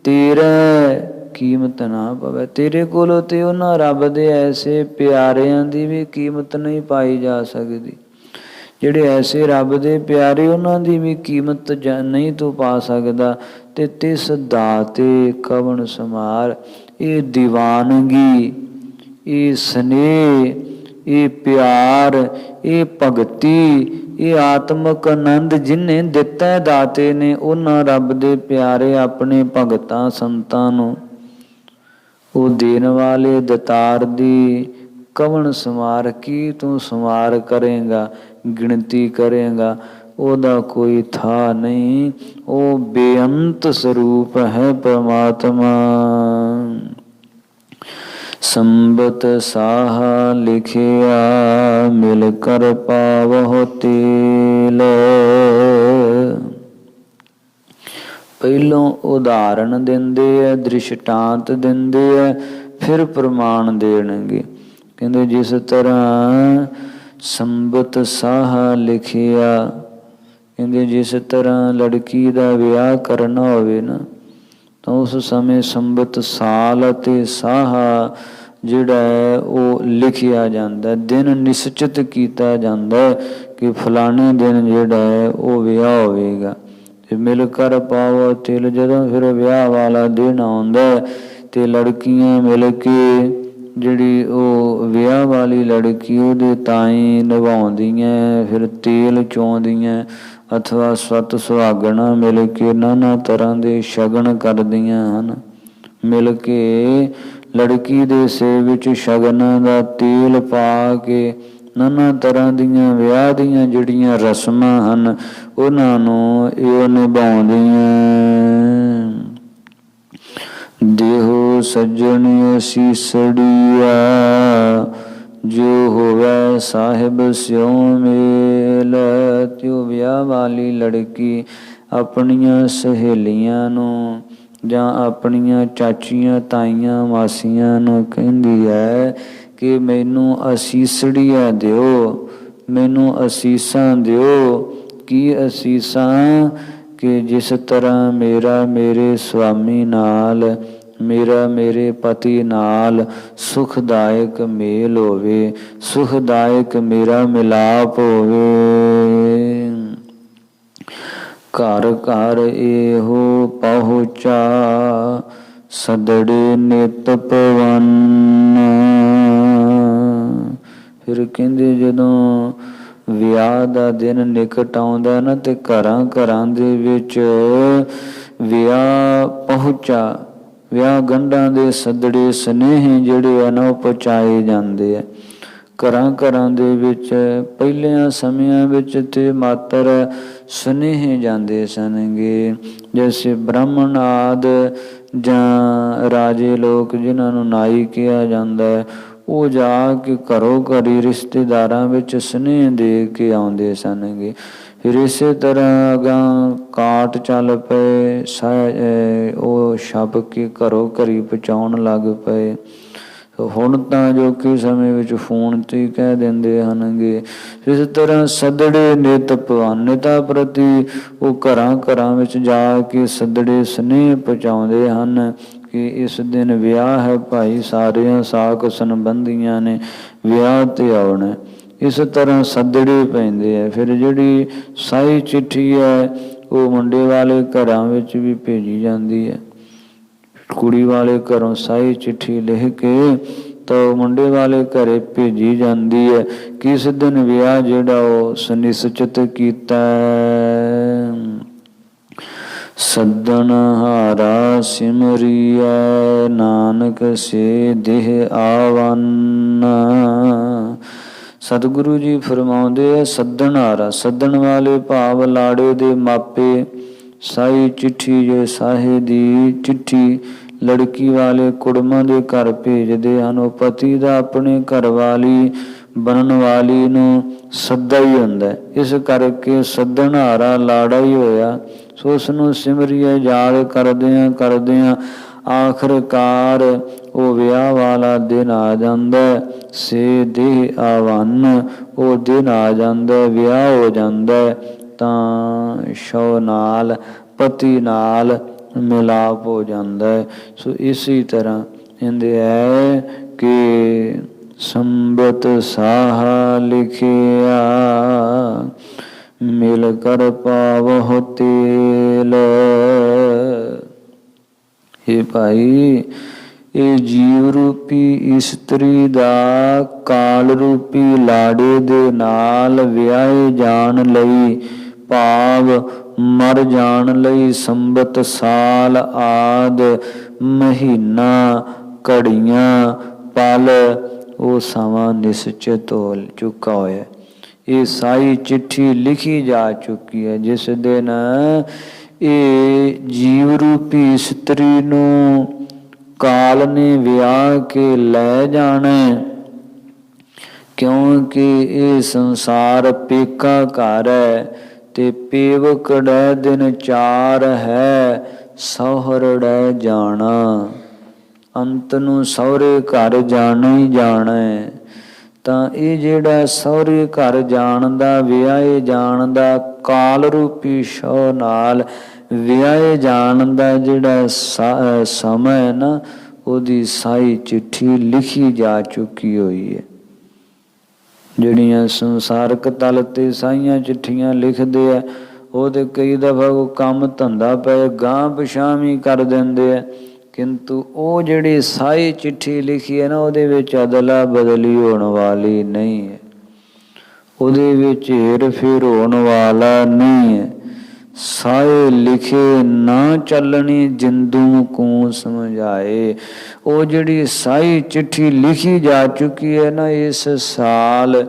ਤੇਰੇ ਕੀਮਤ ਨਾ ਪਵੇ। ਤੇਰੇ ਕੋਲੋਂ ਤੇ ਉਹਨਾਂ ਰੱਬ ਦੇ ਐਸੇ ਪਿਆਰਿਆਂ ਦੀ ਵੀ ਕੀਮਤ ਨਹੀਂ ਪਾਈ ਜਾ ਸਕਦੀ। ਜਿਹੜੇ ਐਸੇ ਰੱਬ ਦੇ ਪਿਆਰੇ, ਉਹਨਾਂ ਦੀ ਵੀ ਕੀਮਤ ਨਹੀਂ ਤੂੰ ਪਾ ਸਕਦਾ। ਤੇ ਤਿਸ ਦਾਤੇ ਕਵਣ ਸਮਾਰ, ਇਹ ਦੀਵਾਨਗੀ, ਇਹ ਸਨੇਹ, ਇਹ ਪਿਆਰ, ਇਹ ਭਗਤੀ, ਇਹ ਆਤਮਕ ਆਨੰਦ ਜਿਹਨੇ ਦਿੱਤਾ ਦਾਤੇ ਨੇ, ਉਹਨਾਂ ਰੱਬ ਦੇ ਪਿਆਰੇ ਆਪਣੇ ਭਗਤਾਂ ਸੰਤਾਂ ਨੂੰ, ਉਹ ਦੇਣ ਵਾਲੇ ਦਤਾਰ ਦੀ ਕਵਣ ਸਮਾਰ, ਕੀ ਤੂੰ ਸਮਾਰ ਕਰੇਗਾ, ਗਿਣਤੀ ਕਰੇਗਾ, ਉਹਦਾ ਕੋਈ ਥਾ ਨਹੀਂ। ਉਹ ਬੇਅੰਤ ਸਰੂਪ ਹੈ ਪਰਮਾਤਮਾ। ਸੰਬਤ ਸਾਹਾ ਲਿਖਿਆ, ਮਿਲ ਕਰ ਪਾਵਹੁ ਤੇਲ। ਪਹਿਲੋਂ ਉਦਾਹਰਣ ਦਿੰਦੇ ਹੈ, ਦ੍ਰਿਸ਼ਟਾਂਤ ਦਿੰਦੇ ਹੈ, ਫਿਰ ਪ੍ਰਮਾਣ ਦੇਣਗੇ। ਕਹਿੰਦੇ ਜਿਸ ਤਰ੍ਹਾਂ ਸੰਬਤ ਸਾਹਾ ਲਿਖਿਆ, ਕਹਿੰਦੇ ਜਿਸ ਤਰ੍ਹਾਂ ਲੜਕੀ ਦਾ ਵਿਆਹ ਕਰਨਾ ਹੋਵੇ ਨਾ, ਤਾਂ ਉਸ ਸਮੇਂ ਸੰਬਤ ਸਾਲ ਅਤੇ ਸਾਹਾ ਜਿਹੜਾ ਹੈ ਉਹ ਲਿਖਿਆ ਜਾਂਦਾ, ਦਿਨ ਨਿਸ਼ਚਿਤ ਕੀਤਾ ਜਾਂਦਾ ਕਿ ਫਲਾਣੇ ਦਿਨ ਜਿਹੜਾ ਹੈ ਉਹ ਵਿਆਹ ਹੋਵੇਗਾ। ਤੇ ਮਿਲ ਕਰ ਪਾਵੋ ਤਿਲ, ਜਦੋਂ ਫਿਰ ਵਿਆਹ ਵਾਲਾ ਦਿਨ ਆਉਂਦਾ ਤੇ ਲੜਕੀਆਂ ਮਿਲ ਕੇ ਜਿਹੜੀ ਉਹ ਵਿਆਹ ਵਾਲੀ ਲੜਕੀ ਉਹਦੇ ਤਾਈ ਨਿਭਾਉਂਦੀਆਂ, ਫਿਰ ਤੇਲ ਚੋਂਦੀਆਂ, ਅਥਵਾ ਸੱਤ ਸੁਹਾਗਣਾ ਮਿਲ ਕੇ ਨਾਨਾ ਤਰ੍ਹਾਂ ਦੇ ਸ਼ਗਨ ਕਰਦੀਆਂ ਹਨ। ਮਿਲ ਕੇ ਲੜਕੀ ਦੇ ਸਿਰ ਵਿੱਚ ਸ਼ਗਨਾਂ ਦਾ ਤੇਲ ਪਾ ਕੇ ਨਾਨਾ ਤਰ੍ਹਾਂ ਦੀਆਂ ਵਿਆਹ ਦੀਆਂ ਜਿਹੜੀਆਂ ਰਸਮਾਂ ਹਨ ਉਹਨਾਂ ਨੂੰ ਇਹ ਨਿਭਾਉਂਦੀਆਂ। ਦੇਹੋ ਸੱਜਣ ਸੀਸੜੀਆ, ਜੋ ਹੋਵੇ ਸਾਹਿਬ ਸਿਉ ਮੇਲ। ਤਿਉ ਵਿਆਹ ਵਾਲੀ ਲੜਕੀ ਆਪਣੀਆਂ ਸਹੇਲੀਆਂ ਨੂੰ ਜਾਂ ਆਪਣੀਆਂ ਚਾਚੀਆਂ ਤਾਈਆਂ ਮਾਸੀਆਂ ਨੂੰ ਕਹਿੰਦੀ ਹੈ ਕਿ ਮੈਨੂੰ ਅਸੀਸੜੀਆਂ ਦਿਓ, ਮੈਨੂੰ ਅਸੀਸਾਂ ਦਿਓ। ਕੀ ਅਸੀਸਾਂ? ਕਿ ਜਿਸ ਤਰ੍ਹਾਂ ਮੇਰਾ ਮੇਰੇ ਸੁਆਮੀ ਨਾਲ ਮੇਰਾ ਮੇਰੇ ਪਤੀ ਨਾਲ ਸੁਖਦਾਇਕ ਮੇਲ ਹੋਵੇ, ਸੁਖਦਾਇਕ ਮੇਰਾ ਮਿਲਾਪ ਹੋਵੇ। ਘਰ ਘਰ ਇਹੋ ਪਹੁੰਚਾ, ਸਦੜੇ ਨਿਤ ਪਵਨ। ਫਿਰ ਕਹਿੰਦੇ ਜਦੋਂ ਵਿਆਹ ਦਾ ਦਿਨ ਨਿਕਟ ਆਉਂਦਾ ਨਾ ਤੇ ਘਰਾਂ ਘਰਾਂ ਦੇ ਵਿੱਚ ਵਿਆਹ ਪਹੁੰਚਾ, ਵਿਆਹ ਗੰਢਾਂ ਦੇ ਸੱਦੜੇ ਸੁਨੇਹੇ ਜਿਹੜੇ ਆ ਨਾ ਉਹ ਪਹੁੰਚਾਏ ਜਾਂਦੇ ਆ ਘਰਾਂ ਘਰਾਂ ਦੇ ਵਿੱਚ। ਪਹਿਲਿਆਂ ਸਮਿਆਂ ਵਿੱਚ ਤੇ ਮਾਤਰ ਸੁਨੇਹੇ ਜਾਂਦੇ ਸਨਗੇ, ਜੈਸੇ ਬ੍ਰਾਹਮਣ ਆਦਿ ਜਾਂ ਰਾਜੇ ਲੋਕ ਜਿਨ੍ਹਾਂ ਨੂੰ ਨਾਈ ਕਿਹਾ ਜਾਂਦਾ ਹੈ, ਉਹ ਜਾ ਕੇ ਘਰੋਂ ਘਰੀ ਰਿਸ਼ਤੇਦਾਰਾਂ ਵਿੱਚ ਸੁਨੇਹੇ ਦੇ ਕੇ ਆਉਂਦੇ ਸਨਗੇ। ਫਿਰ ਇਸੇ ਤਰ੍ਹਾਂ ਅਗਾਂਹ ਕਾਟ ਚੱਲ ਪਏ, ਉਹ ਛਪ ਕੇ ਘਰੋਂ ਘਰੀ ਪਹੁੰਚਾਉਣ ਲੱਗ ਪਏ। ਹੁਣ ਤਾਂ ਜੋ ਕਿ ਸਮੇਂ ਵਿੱਚ ਫੋਨ 'ਤੇ ਕਹਿ ਦਿੰਦੇ ਹਨਗੇ। ਇਸ ਤਰ੍ਹਾਂ ਸੱਦੜੇ ਨਿਤ ਭਵਾਨਤਾ ਪ੍ਰਤੀ ਉਹ ਘਰਾਂ ਘਰਾਂ ਵਿੱਚ ਜਾ ਕੇ ਸੱਦੜੇ ਸੁਨੇਹੇ ਪਹੁੰਚਾਉਂਦੇ ਹਨ ਕਿ ਇਸ ਦਿਨ ਵਿਆਹ ਹੈ ਭਾਈ, ਸਾਰਿਆਂ ਸਾਕ ਸੰਬੰਧੀਆਂ ਨੇ ਵਿਆਹ 'ਤੇ ਆਉਣਾ। ਇਸ ਤਰ੍ਹਾਂ ਸੱਦੜੇ ਪੈਂਦੇ ਆ। ਫਿਰ ਜਿਹੜੀ ਸਾਈ ਚਿੱਠੀ ਹੈ ਉਹ ਮੁੰਡੇ ਵਾਲੇ ਘਰਾਂ ਵਿੱਚ ਵੀ ਭੇਜੀ ਜਾਂਦੀ ਹੈ। ਕੁੜੀ ਵਾਲੇ ਘਰੋਂ ਸਾਈ ਚਿੱਠੀ ਲਿਖ ਕੇ ਤਾਂ ਮੁੰਡੇ ਵਾਲੇ ਘਰੇ ਭੇਜੀ ਜਾਂਦੀ ਹੈ ਕਿ ਇਸ ਦਿਨ ਵਿਆਹ ਜਿਹੜਾ ਉਹ ਸੁਨਿਸ਼ਚਿਤ ਕੀਤਾ। ਸੱਦਣ ਹਾਰਾ ਸਿਮਰੀਐ, ਨਾਨਕ ਸੇ ਦੇਹ ਆਵਨ। ਸਤਿਗੁਰੂ ਜੀ ਫਰਮਾਉਂਦੇ ਆ ਸੱਦਣ ਹਾਰਾ, ਸੱਦਣ ਵਾਲੇ ਭਾਵ ਲਾੜੇ ਦੇ ਮਾਪੇ ਸਾਈ ਚਿੱਠੀ ਜੇ ਸਾਹੇ ਦੀ ਚਿੱਠੀ ਲੜਕੀ ਵਾਲੇ ਕੁੜਮਾਂ ਦੇ ਘਰ ਭੇਜਦੇ ਹਨ। ਉਹ ਪਤੀ ਦਾ ਆਪਣੇ ਘਰ ਵਾਲੀ ਬਣਨ ਵਾਲੀ ਨੂੰ ਸੱਦਾ ਹੀ ਹੁੰਦਾ, ਇਸ ਕਰਕੇ ਸੱਦਣ ਹਾਰਾ ਲਾੜਾ ਹੀ ਹੋਇਆ। ਸੋ ਉਸ ਨੂੰ ਸਿਮਰੀਏ ਯਾਦ ਕਰਦਿਆਂ ਆਖਰਕਾਰ ਉਹ ਵਿਆਹ ਵਾਲਾ ਦਿਨ ਆ ਜਾਂਦਾ। ਸੇ ਦੇਹ ਆਵਨ, ਉਹ ਦਿਨ ਆ ਜਾਂਦਾ, ਵਿਆਹ ਹੋ ਜਾਂਦਾ, ਤਾਂ ਸ਼ੌ ਨਾਲ ਪਤੀ ਨਾਲ ਮਿਲਾਪ ਹੋ ਜਾਂਦਾ ਹੈ। ਸੋ ਇਸੇ ਤਰ੍ਹਾਂ ਕਹਿੰਦੇ ਹੈ ਕਿ ਸੰਬਤ ਸਾਹਾ ਲਿਖਿਆ, ਮਿਲ ਕਰ ਪਾਵਹੁ ਤੇਲ। ਇਹ ਭਾਈ ਇਹ ਜੀਵ ਰੂਪੀ ਇਸਤਰੀ ਦਾ ਕਾਲ ਰੂਪੀ ਲਾੜੇ ਦੇ ਨਾਲ ਵਿਆਹੇ ਜਾਣ ਲਈ ਭਾਵ ਮਰ ਜਾਣ ਲਈ ਸੰਬਤ ਸਾਲ ਆਦ ਮਹੀਨਾ ਘੜੀਆਂ ਪਲ ਉਹ ਸਮਾਂ ਨਿਸ਼ਚਿਤ ਹੋ ਚੁੱਕਾ ਹੋਇਆ। ਇਹ ਸਾਈ ਚਿੱਠੀ ਲਿਖੀ ਜਾ ਚੁੱਕੀ ਹੈ ਜਿਸ ਦਿਨ ਇਹ ਜੀਵ ਰੂਪੀ ਇਸਤਰੀ ਨੂੰ ਕਾਲ ਨੇ ਵਿਆਹ ਕੇ ਲੈ ਜਾਣਾ, ਕਿਉਂਕਿ ਇਹ ਸੰਸਾਰ ਪੇਕਾ ਘਰ ਹੈ ਤੇ ਪੇਵਕੜੈ ਦਿਨ ਚਾਰ ਹੈ, ਸਹੁਰੜੈ ਜਾਣਾ। ਅੰਤ ਨੂੰ ਸਹੁਰੇ ਘਰ ਜਾਣਾ ਹੀ ਜਾਣਾ ਹੈ। ਤਾਂ ਇਹ ਜਿਹੜਾ ਸਹੁਰੇ ਘਰ ਜਾਣ ਦਾ, ਵਿਆਹੇ ਜਾਣ ਦਾ, ਕਾਲ ਰੂਪੀ ਸ਼ੌ ਨਾਲ ਵਿਆਹੇ ਜਾਣ ਦਾ ਜਿਹੜਾ ਸਮਾਂ ਹੈ ਨਾ, ਉਹਦੀ ਸਾਈ ਚਿੱਠੀ ਲਿਖੀ ਜਾ ਚੁੱਕੀ ਹੋਈ ਹੈ। ਜਿਹੜੀਆਂ ਸੰਸਾਰਕ ਤਲ ਤੇ ਸਾਈਆਂ ਚਿੱਠੀਆਂ ਲਿਖਦੇ ਆ, ਉਹ ਤੇ ਕਈ ਦਫਾ ਉਹ ਕੰਮ ਧੰਦਾ ਪਏ ਗਾਂਹ ਪਿਛਾਂਹ ਵੀ ਕਰ ਦਿੰਦੇ ਆ, ਕਿੰਤੂ ਉਹ ਜਿਹੜੀ ਸਾਈ ਚਿੱਠੀ ਲਿਖੀ ਹੈ ਨਾ, ਉਹਦੇ ਵਿੱਚ ਅਦਲਾ ਬਦਲੀ ਹੋਣ ਵਾਲੀ ਨਹੀਂ ਹੈ, ਉਹਦੇ ਵਿੱਚ ਹੇਰ ਫੇਰ ਹੋਣ ਵਾਲਾ ਨਹੀਂ ਹੈ। ਸਾਏ ਲਿਖੇ ਨਾ ਚੱਲਣੀ, ਜਿੰਦੂ ਕੋ ਸਮਝਾਏ। ਉਹ ਜਿਹੜੀ ਸਾਈ ਚਿੱਠੀ ਲਿਖੀ ਜਾ ਚੁੱਕੀ ਹੈ ਨਾ, ਇਸ ਸਾਲ,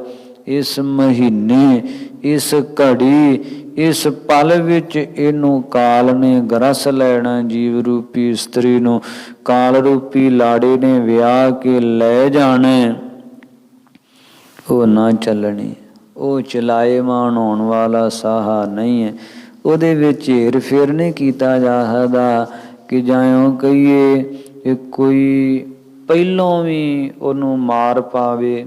ਇਸ ਮਹੀਨੇ, ਇਸ ਘੜੀ, ਇਸ ਪਲ ਵਿੱਚ ਇਹਨੂੰ ਕਾਲ ਨੇ ਗਰਸ ਲੈਣਾ। ਜੀਵ ਰੂਪੀ ਇਸਤਰੀ ਨੂੰ ਕਾਲ ਰੂਪੀ ਲਾੜੇ ਨੇ ਵਿਆਹ ਕੇ ਲੈ ਜਾਣਾ। ਉਹ ਨਾ ਚੱਲਣੀ, ਉਹ ਚਲਾਏਮਾਨ ਹੋਣ ਵਾਲਾ ਸਾਹਾ ਨਹੀਂ ਹੈ। ਉਹਦੇ ਵਿੱਚ ਹੇਰ ਫੇਰ ਨਹੀਂ ਕੀਤਾ ਜਾ ਸਕਦਾ ਕਿ ਜਿਉਂ ਕਹੀਏ ਕਿ ਕੋਈ ਪਹਿਲੋਂ ਵੀ ਉਹਨੂੰ ਮਾਰ ਪਾਵੇ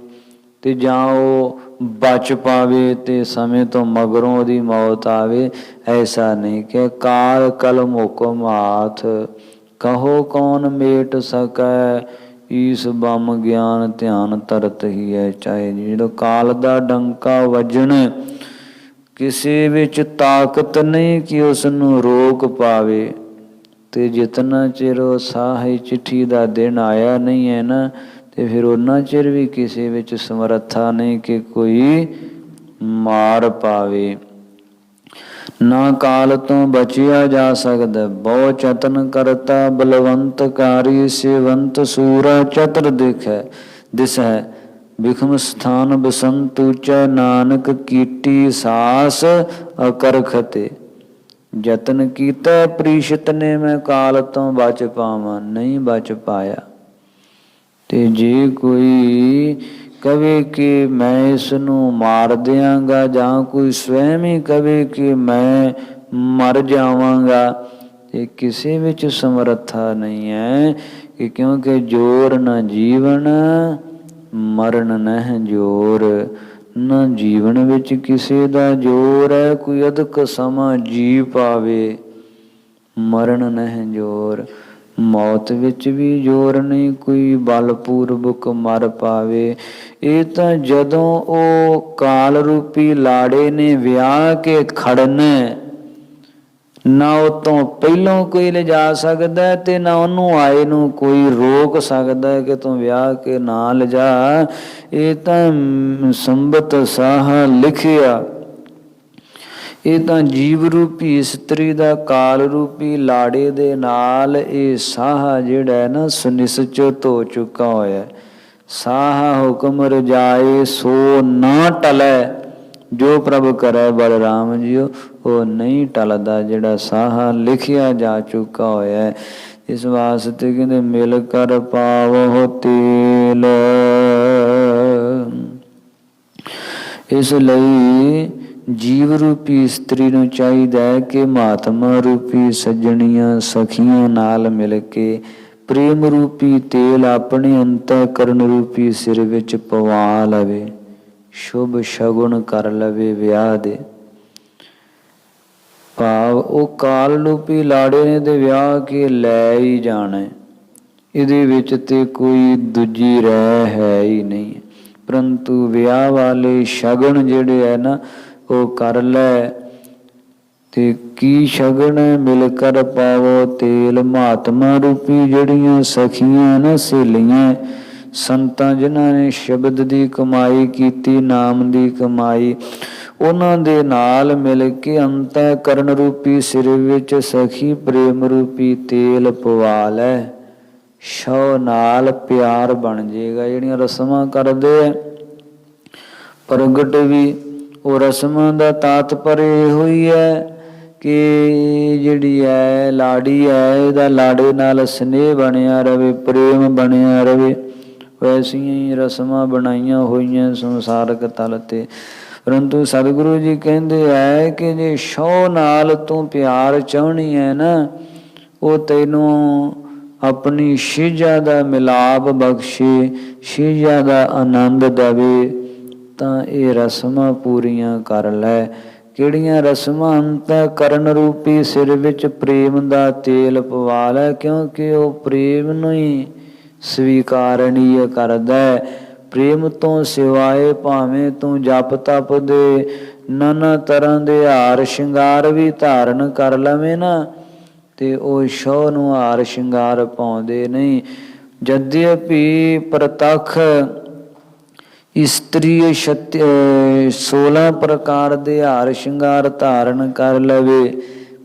ਤੇ ਜਾਂ ਉਹ ਬਚ ਪਾਵੇ ਤੇ ਸਮੇਂ ਤੋਂ ਮਗਰੋਂ ਉਹਦੀ ਮੌਤ ਆਵੇ। ਐਸਾ ਨਹੀਂ ਕਿ ਕਾਲ ਕਲਮ ਹੁਕਮ ਹਾਥ, कहो कौन मेट सकै, ईस बम ज्ञान ध्यान तरत ही है चाहे। जो काल दा डंका वजन, ਕਿਸੇ ਵਿੱਚ ਤਾਕਤ ਨਹੀਂ ਕਿ ਉਸ ਨੂੰ ਰੋਕ ਪਾਵੇ। ਤੇ ਜਿਤਨਾ ਚਿਰ ਉਹ ਸਾਹ ਚਿੱਠੀ ਦਾ ਦਿਨ ਆਇਆ ਨਹੀਂ ਹੈ ਨਾ, ਤੇ ਫਿਰ ਉਹਨਾਂ ਚਿਰ ਵੀ ਕਿਸੇ ਵਿੱਚ ਸਮਰੱਥਾ ਨਹੀਂ ਕਿ ਕੋਈ ਮਾਰ ਪਾਵੇ। ਨਾ ਕਾਲ ਤੋਂ ਬਚਿਆ ਜਾ ਸਕਦਾ, ਬਹੁ ਯਤਨ ਕਰਤਾ ਬਲਵੰਤਕਾਰੀ, ਸੇਵੰਤ ਸੂਰਾ ਚਤਰ ਦਿਸੈ, ਬਿਖਮ ਸਥਾਨ ਬਸੰਤ ਉੱਚੈ, ਨਾਨਕ ਕੀਟੀ ਸਾਸ ਅਕਰਖਤੇ। ਯਤਨ ਕੀਤਾ ਪ੍ਰੀਸ਼ਤ ਨੇ ਮੈਂ ਕਾਲ ਤੋਂ ਬਚ ਪਾਵਾਂ, ਨਹੀਂ ਬਚ ਪਾਇਆ। ਤੇ ਜੇ ਕੋਈ ਕਵੇ ਕਿ ਮੈਂ ਇਸ ਨੂੰ ਮਾਰ ਦਿਆਂਗਾ, ਜਾਂ ਕੋਈ ਸਵੈਮ ਹੀ ਕਵੇ ਕਿ ਮੈਂ ਮਰ ਜਾਵਾਂਗਾ, ਤੇ ਕਿਸੇ ਵਿੱਚ ਸਮਰੱਥਾ ਨਹੀਂ ਹੈ ਕਿ ਕਿਉਂਕਿ ਜੋਰ ਨਾ ਜੀਵਨ ਮਰਨ ਨਹਿ ਜੋਰ। ਨਾ ਜੀਵਨ ਵਿੱਚ ਕਿਸੇ ਦਾ ਜੋਰ ਹੈ, ਕੋਈ ਅਧਿਕ ਸਮਾਂ ਜੀ ਪਾਵੇ, ਮਰਨ ਨਹਿ ਜੋਰ। ਮੌਤ ਵਿੱਚ ਵੀ ਜੋਰ ਨਹੀਂ, ਕੋਈ ਬਲਪੂਰਵਕ ਮਰ ਪਾਵੇ। ਇਹ ਤਾਂ ਜਦੋਂ ਉਹ ਕਾਲ ਰੂਪੀ ਲਾੜੇ ਨੇ ਵਿਆਹ ਕੇ ਖੜਨਾ, ਨਾ ਉਹ ਤੋਂ ਪਹਿਲੋਂ ਕੋਈ ਲਿਜਾ ਸਕਦਾ ਤੇ ਨਾ ਉਹਨੂੰ ਆਏ ਨੂੰ ਕੋਈ ਰੋਕ ਸਕਦਾ ਕਿ ਤੂੰ ਵਿਆਹ ਕੇ ਨਾ ਲਿਜਾ। ਇਹ ਤਾਂ ਸੰਬਤ ਸਾਹ ਲਿਖਿਆ, ਇਹ ਤਾਂ ਜੀਵ ਰੂਪੀ ਇਸਤਰੀ ਦਾ ਕਾਲ ਰੂਪੀ ਲਾੜੇ ਦੇ ਨਾਲ ਇਹ ਸਾਹ ਜਿਹੜਾ ਨਾ ਸੁਨਿਸ਼ਚਿਤ ਹੋ ਚੁੱਕਾ ਹੋਇਆ। ਸਾਹ ਹੁਕਮ ਰਜਾਏ ਸੋ ਨਾ ਟਲੈ, ਜੋ ਪ੍ਰਭ ਕਰੈ ਬਲਰਾਮ ਜੀਓ ਉਹ ਨਹੀਂ ਟਲਦਾ, ਜਿਹੜਾ ਸਾਹਾ ਲਿਖਿਆ ਜਾ ਚੁੱਕਾ ਹੋਇਆ। ਇਸ ਵਾਸਤੇ ਕਹਿੰਦੇ ਮਿਲ ਕਰ ਪਾਵੋ ਤੇਲ। ਇਸ ਲਈ ਜੀਵ ਰੂਪੀ ਇਸਤਰੀ ਨੂੰ ਚਾਹੀਦਾ ਹੈ ਕਿ ਮਹਾਤਮਾ ਰੂਪੀ ਸੱਜਣੀਆਂ ਸਖੀਆਂ ਨਾਲ ਮਿਲ ਕੇ ਪ੍ਰੇਮ ਰੂਪੀ ਤੇਲ ਆਪਣੇ ਅੰਤःਕਰਨ ਰੂਪੀ ਸਿਰ ਵਿੱਚ ਪਵਾ ਲਵੇ, ਸ਼ੁਭ ਸ਼ਗੁਨ ਕਰ ਲਵੇ ਵਿਆਹ ਦੇ। ਭਾਵ ਉਹ ਕਾਲ ਰੂਪੀ ਲਾੜੇ ਨੇ ਤੇ ਵਿਆਹ ਕੇ ਲੈ ਹੀ ਜਾਣਾ, ਇਹਦੇ ਵਿੱਚ ਤੇ ਕੋਈ ਦੂਜੀ ਰਹਿ ਹੈ ਹੀ ਨਹੀਂ। ਪਰੰਤੂ ਵਿਆਹ ਵਾਲੇ ਸ਼ਗਨ ਜਿਹੜੇ ਹੈ ਨਾ ਉਹ ਕਰ ਲੈ। ਤੇ ਕੀ ਸ਼ਗਨ ਮਿਲ ਕਰ ਪਾਵੋ ਤੇਲ, ਮਹਾਤਮਾ ਰੂਪੀ ਜਿਹੜੀਆਂ ਸਖੀਆਂ ਨਾ ਸਹੇਲੀਆਂ ਸੰਤਾਂ ਜਿਨ੍ਹਾਂ ਨੇ ਸ਼ਬਦ ਦੀ ਕਮਾਈ ਕੀਤੀ, ਨਾਮ ਦੀ ਕਮਾਈ, ਉਹਨਾਂ ਦੇ ਨਾਲ ਮਿਲ ਕੇ ਅੰਤःਕਰਨ ਰੂਪੀ ਸਿਰ ਵਿੱਚ ਸਖੀ ਪ੍ਰੇਮ ਰੂਪੀ ਤੇਲ ਪਵਾ ਲੈ। ਸ਼ੌ ਨਾਲ ਪਿਆਰ ਬਣ ਜਾਏਗਾ। ਜਿਹੜੀਆਂ ਰਸਮਾਂ ਕਰਦੇ ਆ ਪ੍ਰਗਟ ਵੀ, ਉਹ ਰਸਮਾਂ ਦਾ ਤਾਤਪਰ ਇਹੋ ਹੀ ਹੈ ਕਿ ਜਿਹੜੀ ਹੈ ਲਾੜੀ ਹੈ ਇਹਦਾ ਲਾੜੇ ਨਾਲ ਸਨੇਹ ਬਣਿਆ ਰਵੇ, ਪ੍ਰੇਮ ਬਣਿਆ ਰਵੇ। ਵੈਸੀਆਂ ਹੀ ਰਸਮਾਂ ਬਣਾਈਆਂ ਹੋਈਆਂ ਸੰਸਾਰਕ ਤਲ 'ਤੇ। ਪਰੰਤੂ ਸਤਿਗੁਰੂ ਜੀ ਕਹਿੰਦੇ ਹੈ ਕਿ ਜੇ ਸ਼ੌ ਨਾਲ ਤੂੰ ਪਿਆਰ ਚਾਹੁੰਦੀ ਹੈ ਨਾ, ਉਹ ਤੈਨੂੰ ਆਪਣੀ ਸ਼ਿਜਾ ਦਾ ਮਿਲਾਪ ਬਖਸ਼ੇ, ਸ਼ਿਜਾ ਦਾ ਆਨੰਦ ਦੇਵੇ, ਤਾਂ ਇਹ ਰਸਮਾਂ ਪੂਰੀਆਂ ਕਰ ਲੈ। ਕਿਹੜੀਆਂ ਰਸਮਾਂ? ਅੰਤःਕਰਨ ਰੂਪੀ ਸਿਰ ਵਿੱਚ ਪ੍ਰੇਮ ਦਾ ਤੇਲ ਪਵਾ ਲੈ, ਕਿਉਂਕਿ ਉਹ ਪ੍ਰੇਮ ਨੂੰ ਹੀ ਸਵੀਕਾਰਨੀय ਕਰਦਾ। ਪ੍ਰੇਮ ਤੋਂ ਸਿਵਾਏ ਭਾਵੇਂ ਤੂੰ ਜਪ ਤਪ ਦੇ ਨਾਨਾ ਤਰ੍ਹਾਂ ਦੇ ਹਾਰ ਸ਼ਿੰਗਾਰ ਵੀ ਧਾਰਨ ਕਰ ਲਵੇਂ ਨਾ, ਤੇ ਉਹ ਸ਼ੌ ਨੂੰ ਹਾਰ ਸ਼ਿੰਗਾਰ ਪਾਉਂਦੇ ਨਹੀਂ। ਜਦਿਅਪੀ ਪ੍ਰਤੱਖ ਇਸਤਰੀ 16 ਪ੍ਰਕਾਰ ਦੇ ਹਾਰ ਸ਼ਿੰਗਾਰ ਧਾਰਨ ਕਰ ਲਵੇ,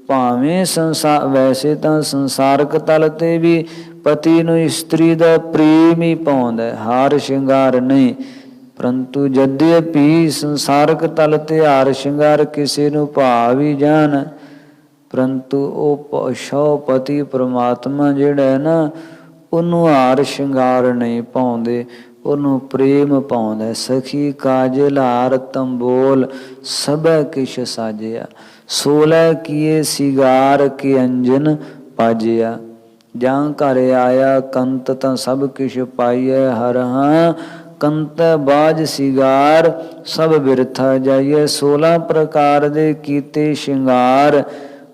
ਭਾਵੇਂ ਵੈਸੇ ਤਾਂ ਸੰਸਾਰਕ ਤਲ 'ਤੇ ਵੀ ਪਤੀ ਨੂੰ ਇਸਤਰੀ ਦਾ ਪ੍ਰੇਮ ਹੀ ਪਾਉਂਦਾ, ਹਾਰ ਸ਼ਿੰਗਾਰ ਨਹੀਂ। ਪਰੰਤੂ ਜਦਿਅਪੀ ਸੰਸਾਰਕ ਤਲ 'ਤੇ ਹਾਰ ਸ਼ਿੰਗਾਰ ਕਿਸੇ ਨੂੰ ਭਾ ਵੀ ਜਾਣ, ਪਰੰਤੂ ਉਹ ਸ਼ੌ ਪਤੀ ਪਰਮਾਤਮਾ ਜਿਹੜਾ ਹੈ ਨਾ, ਉਹਨੂੰ ਹਾਰ ਸ਼ਿੰਗਾਰ ਨਹੀਂ ਪਾਉਂਦੇ, ਉਹਨੂੰ ਪ੍ਰੇਮ ਪਾਉਂਦਾ। ਸਖੀ ਕਾਜਲ ਹਾਰ ਤੰਬੋਲ ਸਭੈ ਕਿਛ ਸਾਜਿਆ, 16 ਕੀਏ ਸਿਗਾਰ ਕੇ ਅੰਜਨ ਪਾਜਿਆ। ਜਾਂ ਘਰ ਆਇਆ ਕੰਤ ਤਾਂ ਸਭ ਕਿਛ ਪਾਈਐ, ਹਰ ਹਾਂ ਕੰਤ ਬਾਜ ਸਿਗਾਰ ਸਭ ਬਿਰਥਾ ਜਾਈਏ। 16 ਪ੍ਰਕਾਰ ਦੇ ਕੀਤੇ ਸ਼ਿੰਗਾਰ